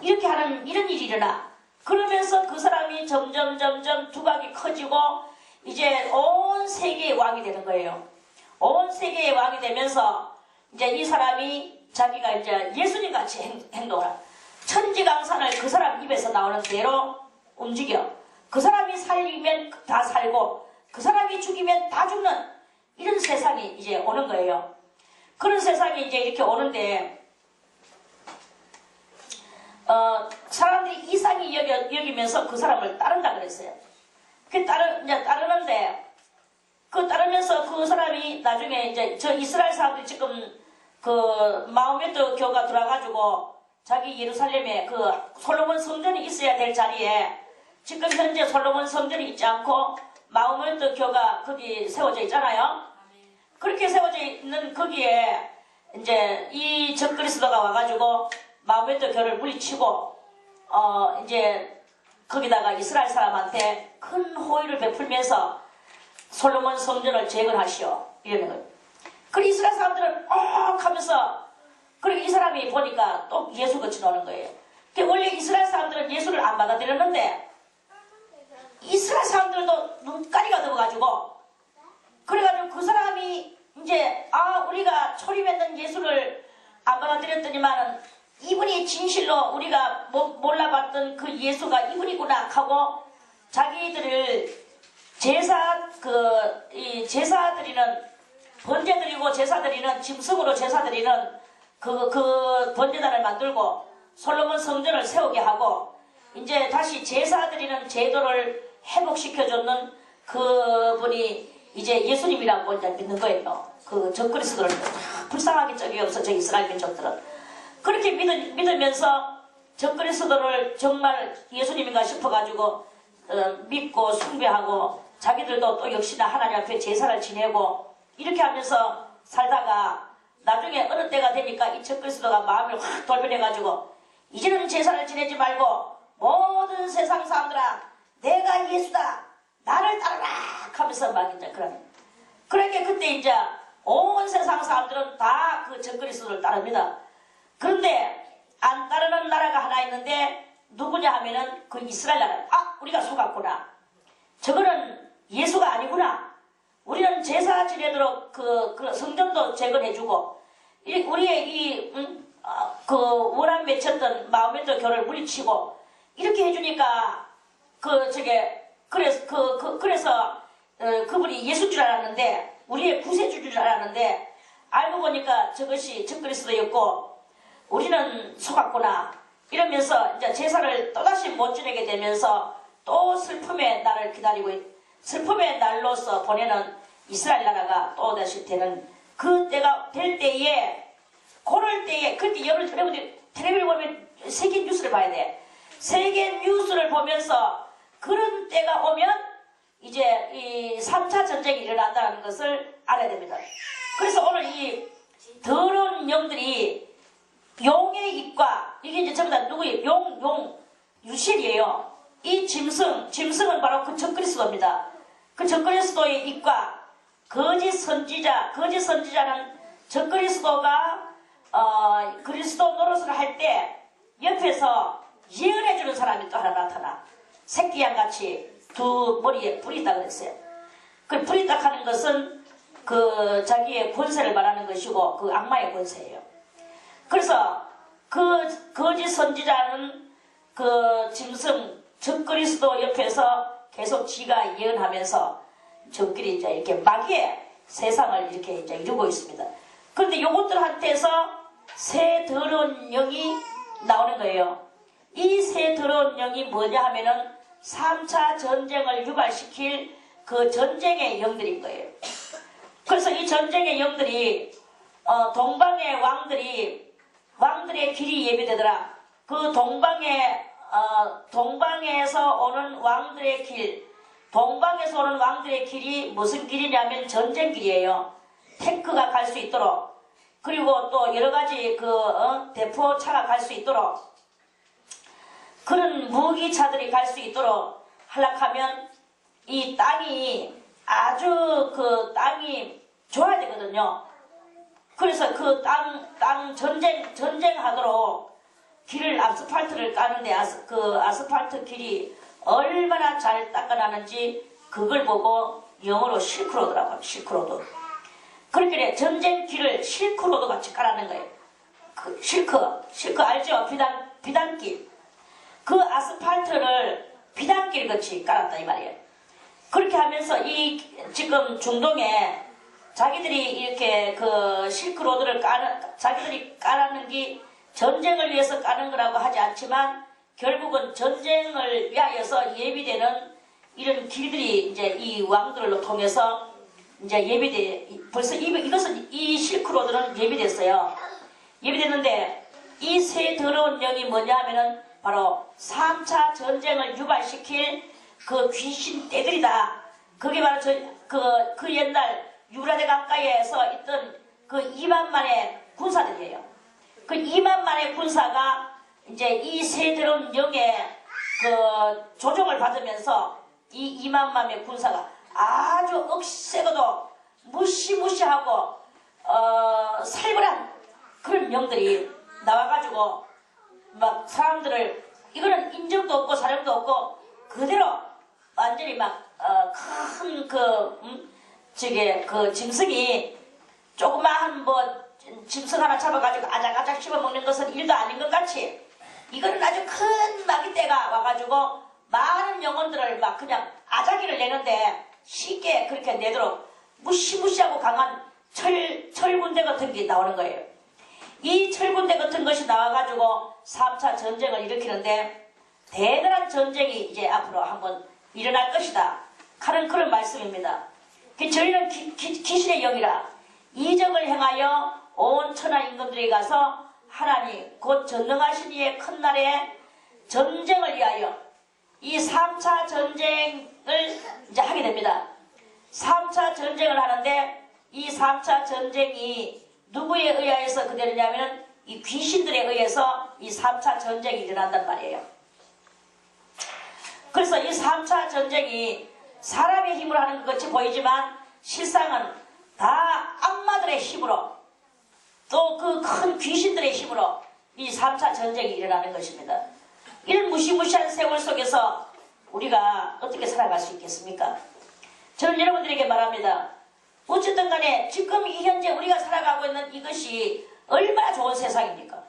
이렇게 하는 이런 일이 일어나. 그러면서 그 사람이 점점 두각이 커지고 이제 온 세계의 왕이 되는 거예요. 온 세계의 왕이 되면서 이제 이 사람이 자기가 이제 예수님 같이 행동을 하고, 천지강산을 그 사람 입에서 나오는 대로 움직여. 그 사람이 살리면 다 살고, 그 사람이 죽이면 다 죽는 이런 세상이 이제 오는 거예요. 그런 세상이 이제 이렇게 오는데, 사람들이 이상히 여기면서 그 사람을 따른다 그랬어요. 이제 따르는데, 따르면서 그 사람이 나중에 이제 이스라엘 사람들이 지금 마호메트 교가 들어와가지고 자기 예루살렘에 솔로몬 성전이 있어야 될 자리에 지금 현재 솔로몬 성전이 있지 않고 마호메트 교가 거기 세워져 있잖아요. 그렇게 세워져 있는 거기에 이제 이 적그리스도가 와가지고 마호메트 교를 물리치고 이제 거기다가 이스라엘 사람한테 큰 호의를 베풀면서 솔로몬 성전을 재건하시오 이러는 거예요. 그리고 이스라엘 사람들은 하면서, 그리고 이 사람이 보니까 또 예수같이 노는 거예요. 원래 이스라엘 사람들은 예수를 안 받아들였는데 이스라엘 사람들도 눈가리가 들어가지고, 그래가지고 그 사람이 이제 우리가 초림했던 예수를 안 받아들였더니만은 이분이 진실로 우리가 몰라봤던 그 예수가 이분이구나 하고 자기들을 제사 드리는 번제 드리고 제사 드리는 짐승으로 제사 드리는 그 번제단을 만들고 솔로몬 성전을 세우게 하고 이제 다시 제사 드리는 제도를 회복시켜줬는 그분이 이제 예수님이라고 이제 믿는 거예요. 그 적그리스도를 불쌍하게 적이 없어 저 이스라엘 민족들은 그렇게 믿으면서 적그리스도를 정말 예수님인가 싶어가지고 믿고 숭배하고 자기들도 또 역시나 하나님 앞에 제사를 지내고 이렇게 하면서 살다가 나중에 어느 때가 되니까 이 적그리스도가 마음을 확 돌변해가지고 이제는 제사를 지내지 말고 모든 세상 사람들아 내가 예수다 나를 따르라 하면서 막 이제 그러니까 그때 이제 온 세상 사람들은 다 그 적그리스도를 따릅니다. 그런데 안 따르는 나라가 하나 있는데 누구냐 하면은 그 이스라엘 나라. 아 우리가 속았구나. 저거는 예수가 아니구나. 우리는 제사 지내도록 그 성전도 재건해주고 우리의 그 원한 맺혔던 마음에도 교를 물리치고 이렇게 해주니까 그래서 그분이 예수인 줄 알았는데 우리의 구세주인 줄 알았는데 알고 보니까 저것이 적그리스도였고 우리는 속았구나 이러면서 이제 제사를 또다시 못 지내게 되면서 또 슬픔의 날을 기다리고 슬픔의 날로서 보내는 이스라엘 나라가 또다시 되는 그 때가 될 때에 그럴 때에 그때 여러분들 텔레비를 보면 세계 뉴스를 봐야 돼. 세계 뉴스를 보면서 그런 때가 오면 이제 이 3차 전쟁이 일어난다는 것을 알아야 됩니다. 그래서 오늘 이 더러운 영들이 용의 입과 이게 이제 전부 다 누구예요? 용 유실이에요. 이 짐승은 바로 그 적그리스도입니다. 그 적그리스도의 입과 거짓 선지자는 적그리스도가 그리스도 노릇을 할 때 옆에서 예언해주는 사람이 또 하나 나타나. 새끼양같이 두 머리에 불이 있다 그랬어요. 그 불이 있다 하는 것은 그 자기의 권세를 말하는 것이고 그 악마의 권세예요. 그래서 그 거짓 선지자는 그 짐승 적그리스도 옆에서 계속 지가 예언하면서 저끼리 이제 이렇게 마귀의 세상을 이렇게 이제 이루고 있습니다. 그런데 요것들한테서 새 더러운 영이 나오는 거예요. 이 새 더러운 영이 뭐냐 하면은 3차 전쟁을 유발시킬 그 전쟁의 영들인 거예요. 그래서 이 전쟁의 영들이 동방의 왕들의 길이 예비되더라. 그 동방에서 오는 왕들의 길, 동방에서 오는 왕들의 길이 무슨 길이냐면 전쟁 길이에요. 탱크가 갈 수 있도록, 그리고 또 여러가지 대포차가 갈 수 있도록, 그런 무기차들이 갈 수 있도록 하려면 이 땅이 아주 땅이 좋아야 되거든요. 그래서 그 땅 전쟁하도록 길을 아스팔트를 까는데 아스팔트 길이 얼마나 잘 닦아나는지 그걸 보고 영어로 실크로드라고 실크로드. 그렇게 전쟁 길을 실크로드 같이 깔아는 거예요. 그 실크 알죠? 비단길. 그 아스팔트를 비단길 같이 깔았다 이 말이에요. 그렇게 하면서 지금 중동에 자기들이 이렇게 그 실크로드를 자기들이 깔아는 게 전쟁을 위해서 까는 거라고 하지 않지만 결국은 전쟁을 위하여서 예비되는 이런 길들이 이제 이 왕들로 통해서 이제 벌써 이것은 이 실크로드는 예비됐어요. 예비됐는데 이 새 더러운 영이 뭐냐 하면은 바로 3차 전쟁을 유발시킬 그 귀신 떼들이다. 그게 바로 그 옛날 유라데 강가에서 있던 그 2만만의 군사들이에요. 그 2만만의 군사가 이제 이 새 더러운 영의 그 조종을 받으면서 이 2만만의 군사가 아주 억세고도 무시무시하고 살벌한 그런 영들이 나와가지고 막 사람들을 이거는 인정도 없고 사령도 없고 그대로 완전히 막 큰 그 짐승이 조그마한 짐승 하나 잡아가지고 아작아작 씹어먹는 것은 일도 아닌 것 같이 이거는 아주 큰 마귀떼가 와가지고 많은 영혼들을 막 그냥 아작이를 내는데 쉽게 그렇게 내도록 무시무시하고 강한 철군대 같은 게 나오는 거예요. 이 철군대 같은 것이 나와가지고 3차 전쟁을 일으키는데 대단한 전쟁이 이제 앞으로 한번 일어날 것이다 하는 그런 말씀입니다. 저희는 귀신의 영이라 이적을 행하여 온 천하 임금들이 가서 하나님 곧 전능하신 이의 큰 날에 전쟁을 위하여 이 3차 전쟁을 이제 하게 됩니다. 3차 전쟁을 하는데 이 3차 전쟁이 누구에 의해서 그대로냐면은 이 귀신들에 의해서 이 3차 전쟁이 일어난단 말이에요. 그래서 이 3차 전쟁이 사람의 힘으로 하는 것 같이 보이지만 실상은 다 악마들의 힘으로 또 그 큰 귀신들의 힘으로 이 3차 전쟁이 일어나는 것입니다. 이런 무시무시한 세월 속에서 우리가 어떻게 살아갈 수 있겠습니까? 저는 여러분들에게 말합니다. 어쨌든 간에 지금 이 현재 우리가 살아가고 있는 이것이 얼마나 좋은 세상입니까?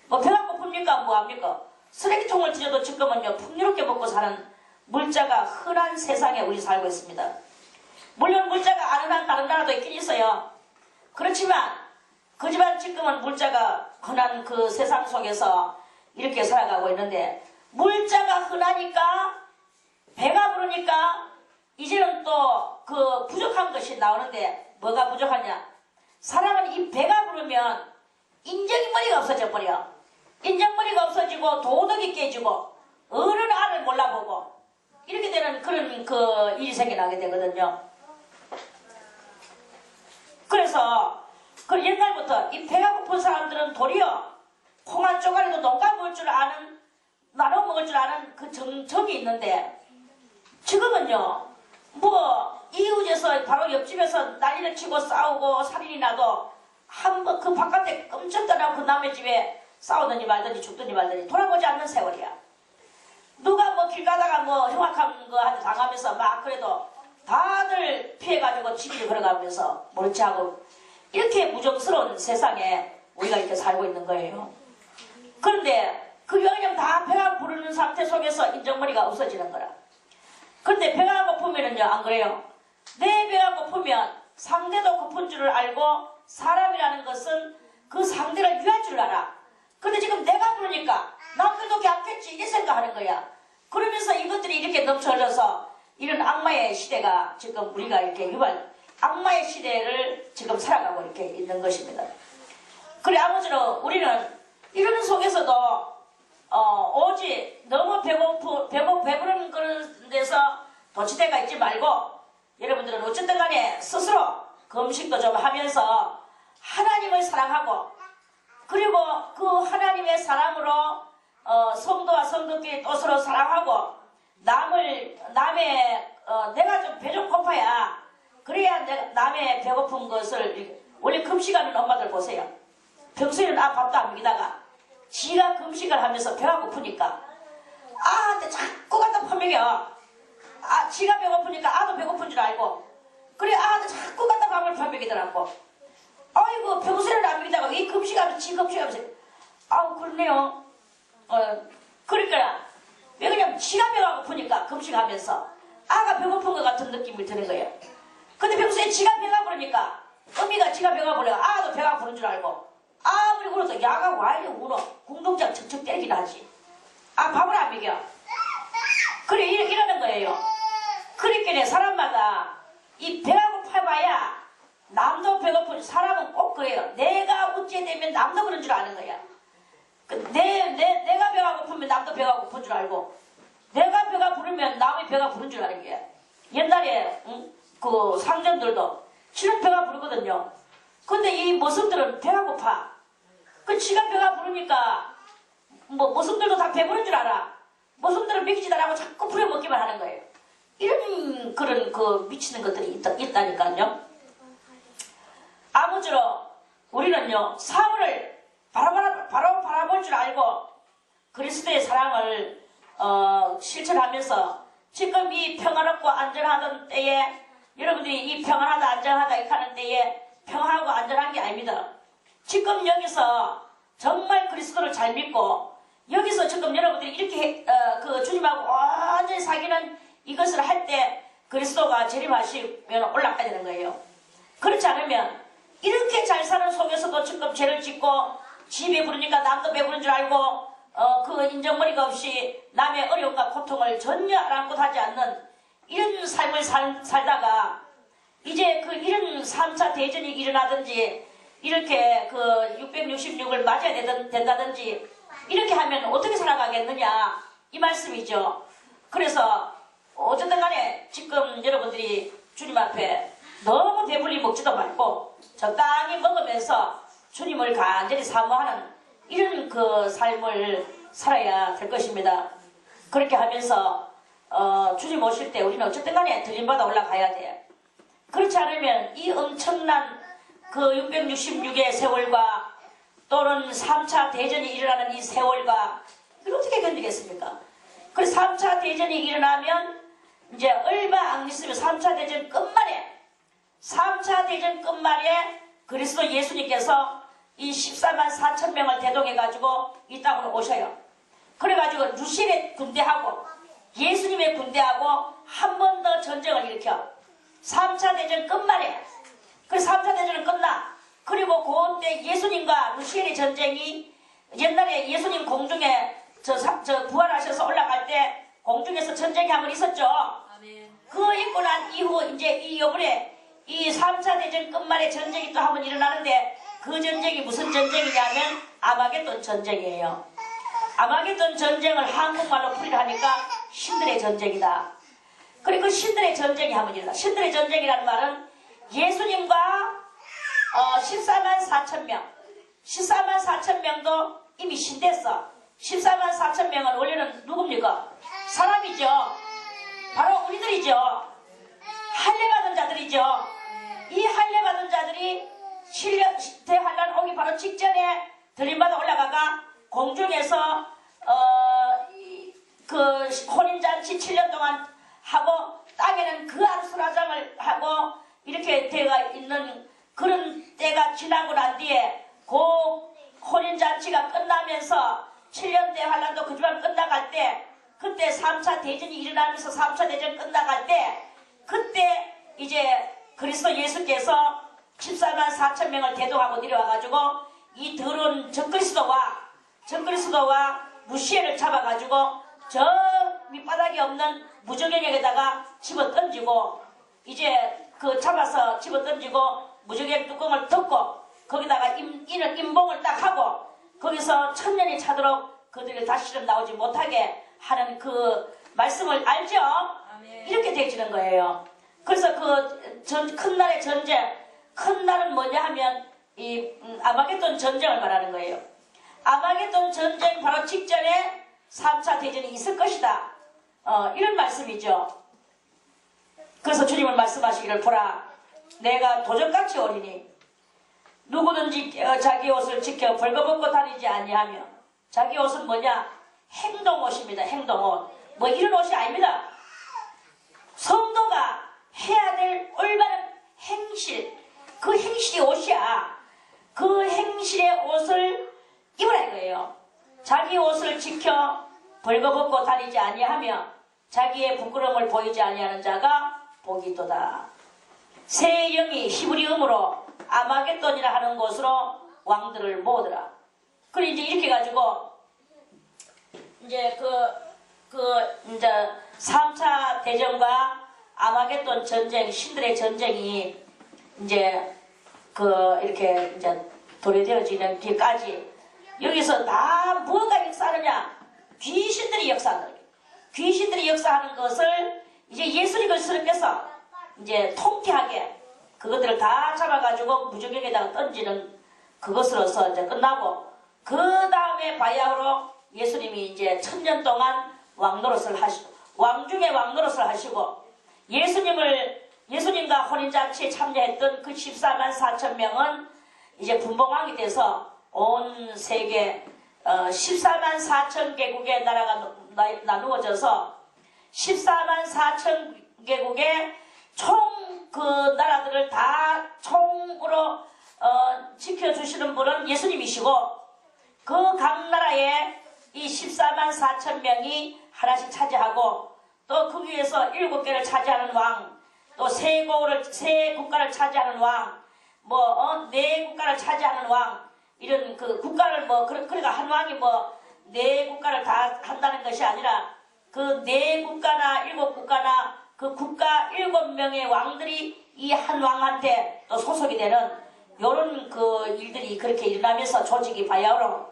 뭐 배가 고픕니까? 뭐합니까? 쓰레기통을 뒤져도 지금은요 풍요롭게 먹고 사는 물자가 흔한 세상에 우리 살고 있습니다. 물론 물자가 아는 한 다른 나라도 있긴 있어요. 그렇지만 그지만 지금은 물자가 흔한 그 세상 속에서 이렇게 살아가고 있는데 물자가 흔하니까 배가 부르니까 이제는 또 그 부족한 것이 나오는데 뭐가 부족하냐? 사람은 이 배가 부르면 인정머리가 없어져 버려. 인정머리가 없어지고 도덕이 깨지고 어른 알을 몰라보고 이렇게 되는 그런 그 일이 생겨나게 되거든요. 그래서 그 옛날부터 이 배가 고픈 사람들은 도리어 콩 한 쪼가리도 농가 먹을 줄 아는 나눠 먹을 줄 아는 그 정이 있는데 지금은요 뭐 이웃에서 바로 옆집에서 난리를 치고 싸우고 살인이 나도 한번 그 바깥에 끔찍 떠나고 그 남의 집에 싸우든지 말든지 죽든지 말든지 돌아보지 않는 세월이야. 누가 뭐 길 가다가 뭐 흉악한 거 당하면서 막 그래도 다들 피해가지고 집을 걸어가면서 모른 체하고 이렇게 무정스러운 세상에 우리가 이렇게 살고 있는 거예요. 그런데 그 왜냐면 다 배가 부르는 상태 속에서 인정머리가 없어지는 거라. 그런데 배가 고프면은요 안 그래요. 내 배가 고프면 상대도 고픈 줄을 알고 사람이라는 것은 그 상대를 위할 줄 알아. 그런데 지금 내가 부르니까 남들도 괜찮겠지 이게 생각하는 거야. 그러면서 이것들이 이렇게 넘쳐 흘러서 이런 악마의 시대가 지금 우리가 이렇게 악마의 시대를 지금 살아가고 이렇게 있는 것입니다. 그래 아무쪼록 우리는 이런 속에서도 오직 너무 배부른 그런 데서 도취대가 있지 말고 여러분들은 어쨌든 간에 스스로 금식도 좀 하면서 하나님을 사랑하고 그리고 그 하나님의 사랑으로 성도와 성도끼리 또 서로 사랑하고 내가 좀 배 좀 고파야 그래야 남의 배고픈 것을 원래 금식하는 엄마들 보세요. 평소에는 밥도 안 먹이다가 지가 금식을 하면서 배가 고프니까 아한테 자꾸 갖다 퍼먹여. 지가 배고프니까 아도 배고픈 줄 알고 그래 아한테 자꾸 갖다 밥을 퍼먹이더라고. 아이고 평소에는 안 먹이다가 이 금식하면서 지 금식하면서 아우 그렇네요. 그러니까 왜 그냥 지가 배가 고프니까 금식하면서 아가 배고픈 것 같은 느낌이 드는 거예요. 근데 평소에 지가 배가 부르니까 어미가 지가 배가 부르니까 아도 배가 부른 줄 알고 아무리 그래도 야가 와 이래 울어 궁둥장 척척 때리긴 하지. 밥을 안 먹여. 그래 이러는 거예요. 그러니까 사람마다 이 배가 고파봐야 남도 배고픈 사람은 꼭 그래요. 내가 어찌 되면 남도 그런 줄 아는 거야. 내가 배가 고프면 남도 배가 고픈 줄 알고 내가 배가 부르면 남의 배가 부른 줄 아는 거야. 옛날에 그 상전들도 지는 배가 부르거든요. 근데 이 모습들은 배가 고파. 그 지가 배가 부르니까 뭐 모습들도 다 배부른 줄 알아. 모습들은 먹이지 않고 자꾸 부려먹기만 하는 거예요. 이런 그런 그 미치는 것들이 있다니까요. 아무쪼록 우리는요 사물을 바로 바라볼 줄 알고 그리스도의 사랑을 실천하면서 지금 이 평화롭고 안전하던 때에 여러분들이 이 평안하다 안전하다 이렇게 하는 때에 평화하고 안전한 게 아닙니다. 지금 여기서 정말 그리스도를 잘 믿고 여기서 지금 여러분들이 이렇게 그 주님하고 완전히 사귀는 이것을 할 때 그리스도가 재림하시면 올라가야 되는 거예요. 그렇지 않으면 이렇게 잘 사는 속에서도 지금 죄를 짓고 지 배부르니까 남도 배부른 줄 알고 그 인정머리가 없이 남의 어려움과 고통을 전혀 아랑곳하지 않는 이런 삶을 살다가 이제 그 이런 3차 대전이 일어나든지 이렇게 그 666을 맞아야 된다든지 이렇게 하면 어떻게 살아가겠느냐 이 말씀이죠. 그래서 어쨌든 간에 지금 여러분들이 주님 앞에 너무 배불리 먹지도 말고 적당히 먹으면서 주님을 간절히 사모하는 이런 그 삶을 살아야 될 것입니다. 그렇게 하면서 주님 오실 때 우리는 어쨌든 간에 들림받아 올라가야 돼. 그렇지 않으면 이 엄청난 그 666의 세월과 또는 3차 대전이 일어나는 이 세월과 이걸 어떻게 견디겠습니까? 그래서 3차 대전이 일어나면 이제 얼마 안 있으면 3차 대전 끝말에 3차 대전 끝말에 그리스도 예수님께서 이 14만 4천 명을 대동해가지고 이 땅으로 오셔요. 그래가지고 루시엘의 군대하고 예수님의 군대하고 한 번 더 전쟁을 일으켜 3차 대전 끝말에 그래서 3차 대전은 끝나. 그리고 그때 예수님과 루시엘의 전쟁이 옛날에 예수님 공중에 저 부활하셔서 올라갈 때 공중에서 전쟁이 한 번 있었죠. 그거 있고 난 이후 이제 이 요번에 이 3차 대전 끝말에 전쟁이 또 한 번 일어나는데 그 전쟁이 무슨 전쟁이냐면 아마겟돈 전쟁이에요. 아마겟돈 전쟁을 한국말로 풀이를 하니까 신들의 전쟁이다. 그리고 그 신들의 전쟁이 한 번 일어나. 신들의 전쟁이라는 말은 예수님과 14만 4천 명 14만 4천 명도 이미 신됐어. 14만 4천 명은 원래는 누굽니까? 사람이죠. 바로 우리들이죠. 할례받은 자들이죠. 이 할례받은 자들이 대환란 오기 바로 직전에 들림받아 올라가가 공중에서 그 혼인잔치 7년 동안 하고 땅에는 그 아수라장을 하고 이렇게 되어 있는 그런 때가 지나고 난 뒤에 그 혼인잔치가 끝나면서 7년 대환란도 그지만 끝나갈 때 그때 3차 대전이 일어나면서 3차 대전 끝나갈 때 그때 이제 그리스도 예수께서 14만 4천 명을 대동하고 내려와가지고 이 더러운 적그리스도와 루시엘을 잡아가지고 저 밑바닥이 없는 무저갱에다가 집어 던지고 이제 그 잡아서 집어 던지고 무저갱 뚜껑을 덮고 거기다가 임봉을 딱 하고 거기서 천년이 차도록 그들을 다시는 나오지 못하게 하는 그 말씀을 알죠? 아멘. 이렇게 되어지는 거예요. 그래서 그 큰 날의 전쟁, 큰 날은 뭐냐 하면 이 아마겟돈 전쟁을 말하는 거예요. 아마겟돈 전쟁 바로 직전에 3차 대전이 있을 것이다. 이런 말씀이죠. 그래서 주님은 말씀하시기를 보라 내가 도적같이 오리니 누구든지 자기 옷을 지켜 벌거벗고 다니지 아니하며 자기 옷은 뭐냐? 행동옷입니다. 행동옷. 뭐 이런 옷이 아닙니다. 성도가 해야 될 올바른 행실, 그 행실이 옷이야. 그 행실의 옷을 입으라 이거예요. 자기 옷을 지켜 벌거벗고 다니지 아니하며 자기의 부끄러움을 보이지 아니하는 자가 복이 있도다. 새 영이 히브리음으로 아마겟돈이라 하는 곳으로 왕들을 모으더라. 그래 이제 이렇게 가지고 이제 이제 3차 대전과 아마겟돈 전쟁, 신들의 전쟁이 이제 이렇게 이제 도래되어지는 뒤까지 여기서 다 무엇가 역사하느냐? 귀신들이 역사하는 거예요. 귀신들이 역사하는 것을 이제 예수 그리스도께서 이제 통쾌하게 그것들을 다 잡아가지고 무저갱에다가 던지는 그것으로서 이제 끝나고 그 다음에 바야흐로 예수님이 이제 1000년 동안 왕노릇을 하시고 왕 중에 왕노릇을 하시고 예수님과 혼인잔치에 참여했던 그 14만 4천 명은 이제 분봉왕이 돼서 온 세계 14만 4천 개국의 나라가 나누어져서 14만 4천 개국의 총 그 나라들을 다 총으로 지켜주시는 분은 예수님이시고 그 각 나라에 이 14만 4천 명이 하나씩 차지하고 또 그 위에서 7개를 차지하는 왕, 또 세 국가를 차지하는 왕, 네 국가를 차지하는 왕, 이런 그 국가를 그러니까 한 왕이 네 국가를 다 한다는 것이 아니라 그 네 국가나 7국가나 그 국가 7명의 왕들이 이 한 왕한테 또 소속이 되는 요런 그 일들이 그렇게 일어나면서 조직이 바야흐로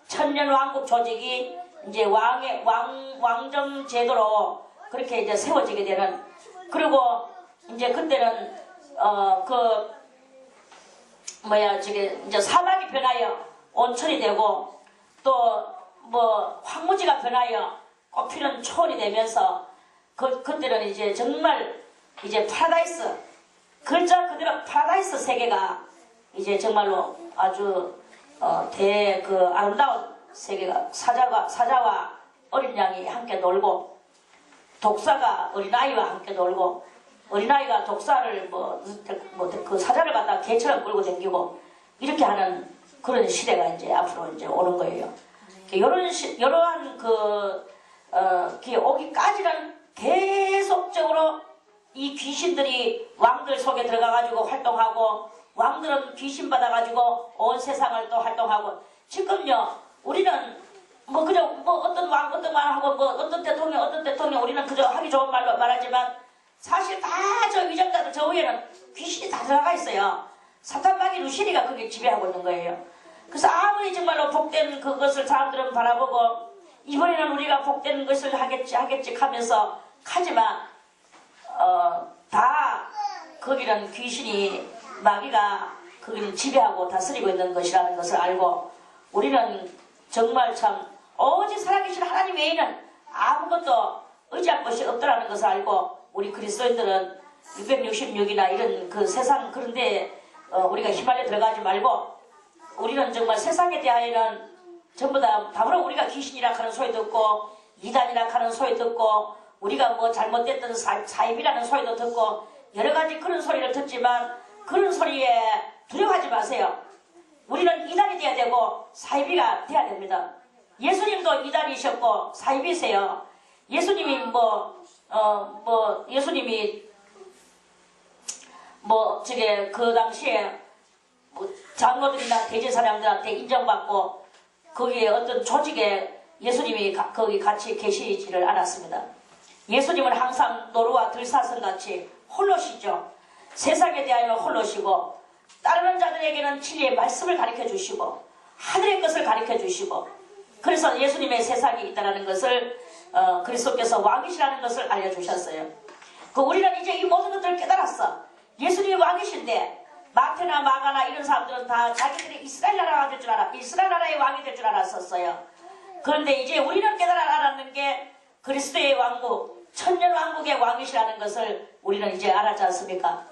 천년왕국 조직이 이제 왕정 제도로 그렇게 이제 세워지게 되는. 그리고 이제 그때는 이제 사막이 변하여 온천이 되고, 또 뭐 황무지가 변하여 꽃피는 초원이 되면서, 그때는 이제 정말 이제 파라다이스, 글자 그대로 파라다이스 세계가 이제 정말로 아주 아름다운 세계가, 사자와 어린 양이 함께 놀고, 독사가 어린아이와 함께 놀고, 어린아이가 독사를 그 사자를 갖다 개처럼 끌고 다니고, 이렇게 하는 그런 시대가 이제 앞으로 이제 오는 거예요. 이러한 오기까지는 계속적으로 이 귀신들이 왕들 속에 들어가가지고 활동하고, 왕들은 귀신 받아가지고 온 세상을 또 활동하고, 지금요, 우리는 그저 어떤 왕하고 어떤 대통령, 우리는 그저 하기 좋은 말로 말하지만, 사실 다 저 위정자들 저 위에는 귀신이 다 들어가 있어요. 사탄마귀 루시리가 그게 지배하고 있는 거예요. 그래서 아무리 정말로 복된 그것을 사람들은 바라보고, 이번에는 우리가 복된 것을 하겠지 하면서 하지만, 다 거기는 귀신이, 마귀가 거기를 지배하고 다스리고 있는 것이라는 것을 알고, 우리는 정말 참 오직 살아계신 하나님 외에는 아무것도 의지할 것이 없다라는 것을 알고, 우리 그리스도인들은 666이나 이런 그 세상 그런데 우리가 휘말려 들어가지 말고, 우리는 정말 세상에 대하여는 전부 다 바로 우리가 귀신이라 하는 소리 듣고, 이단이라 하는 소리 듣고, 우리가 뭐 잘못됐던 사입이라는 소리도 듣고, 여러 가지 그런 소리를 듣지만, 그런 소리에 두려워하지 마세요. 우리는 이단이 돼야 되고 사이비가 돼야 됩니다. 예수님도 이단이셨고 사이비세요. 예수님이 그 당시에 장로들이나 대제사장들한테 인정받고, 거기에 어떤 조직에 예수님이 거기 같이 계시지를 않았습니다. 예수님은 항상 노루와 들사슴같이 홀로시죠. 세상에 대하여 홀로시고, 따르는 자들에게는 진리의 말씀을 가르쳐 주시고, 하늘의 것을 가르쳐 주시고, 그래서 예수님의 세상이 있다는 것을 그리스도께서 왕이시라는 것을 알려주셨어요. 우리는 이제 이 모든 것들을 깨달았어. 예수님이 왕이신데, 마태나 마가나 이런 사람들은 다 자기들이 이스라엘 나라가 될 줄 이스라엘 나라의 왕이 될 줄 알았었어요. 그런데 이제 우리는 알았는 게 그리스도의 왕국, 천년왕국의 왕이시라는 것을 우리는 이제 알았지 않습니까?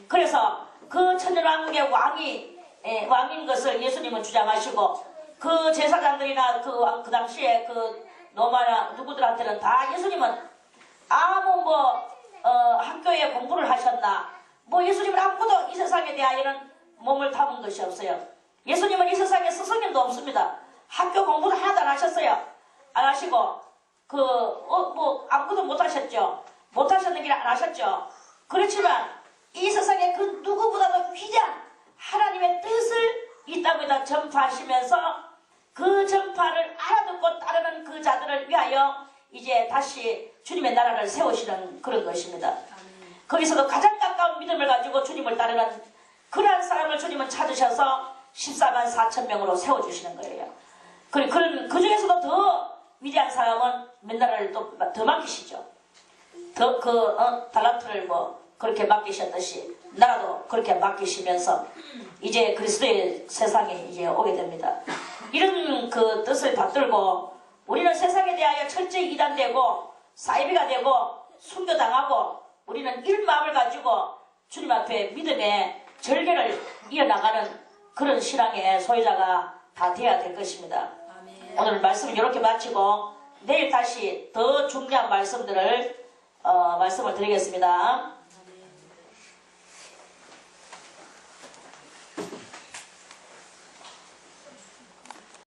그래서 그 천년왕국의 왕인 것을 예수님은 주장하시고, 그 제사장들이나 그 당시에 그 로마나 누구들한테는 다 예수님은 아무 학교에 공부를 하셨나, 예수님은 아무것도 이 세상에 대하여는 몸을 담은 것이 없어요. 예수님은 이 세상에 스승님도 없습니다. 학교 공부를 하나도 안 하셨어요. 안 하시고, 아무것도 못 하셨죠. 못 하셨는 길 안 하셨죠. 그렇지만, 이 세상에 그 누구보다도 위대한 하나님의 뜻을 이 땅에다 전파하시면서, 그 전파를 알아듣고 따르는 그 자들을 위하여 이제 다시 주님의 나라를 세우시는 그런 것입니다. 거기서도 가장 가까운 믿음을 가지고 주님을 따르는 그러한 사람을 주님은 찾으셔서 14만 4천 명으로 세워주시는 거예요. 그 중에서도 더 위대한 사람은 몇 나라를 또 더 맡기시죠. 달란트를 그렇게 맡기셨듯이 나라도 그렇게 맡기시면서 이제 그리스도의 세상에 이제 오게 됩니다. 이런 그 뜻을 받들고 우리는 세상에 대하여 철저히 이단되고 사이비가 되고 순교당하고, 우리는 이런 마음을 가지고 주님 앞에 믿음의 절개를 이어나가는 그런 신앙의 소유자가 다 되어야 될 것입니다. 아멘. 오늘 말씀을 이렇게 마치고 내일 다시 더 중요한 말씀을 드리겠습니다.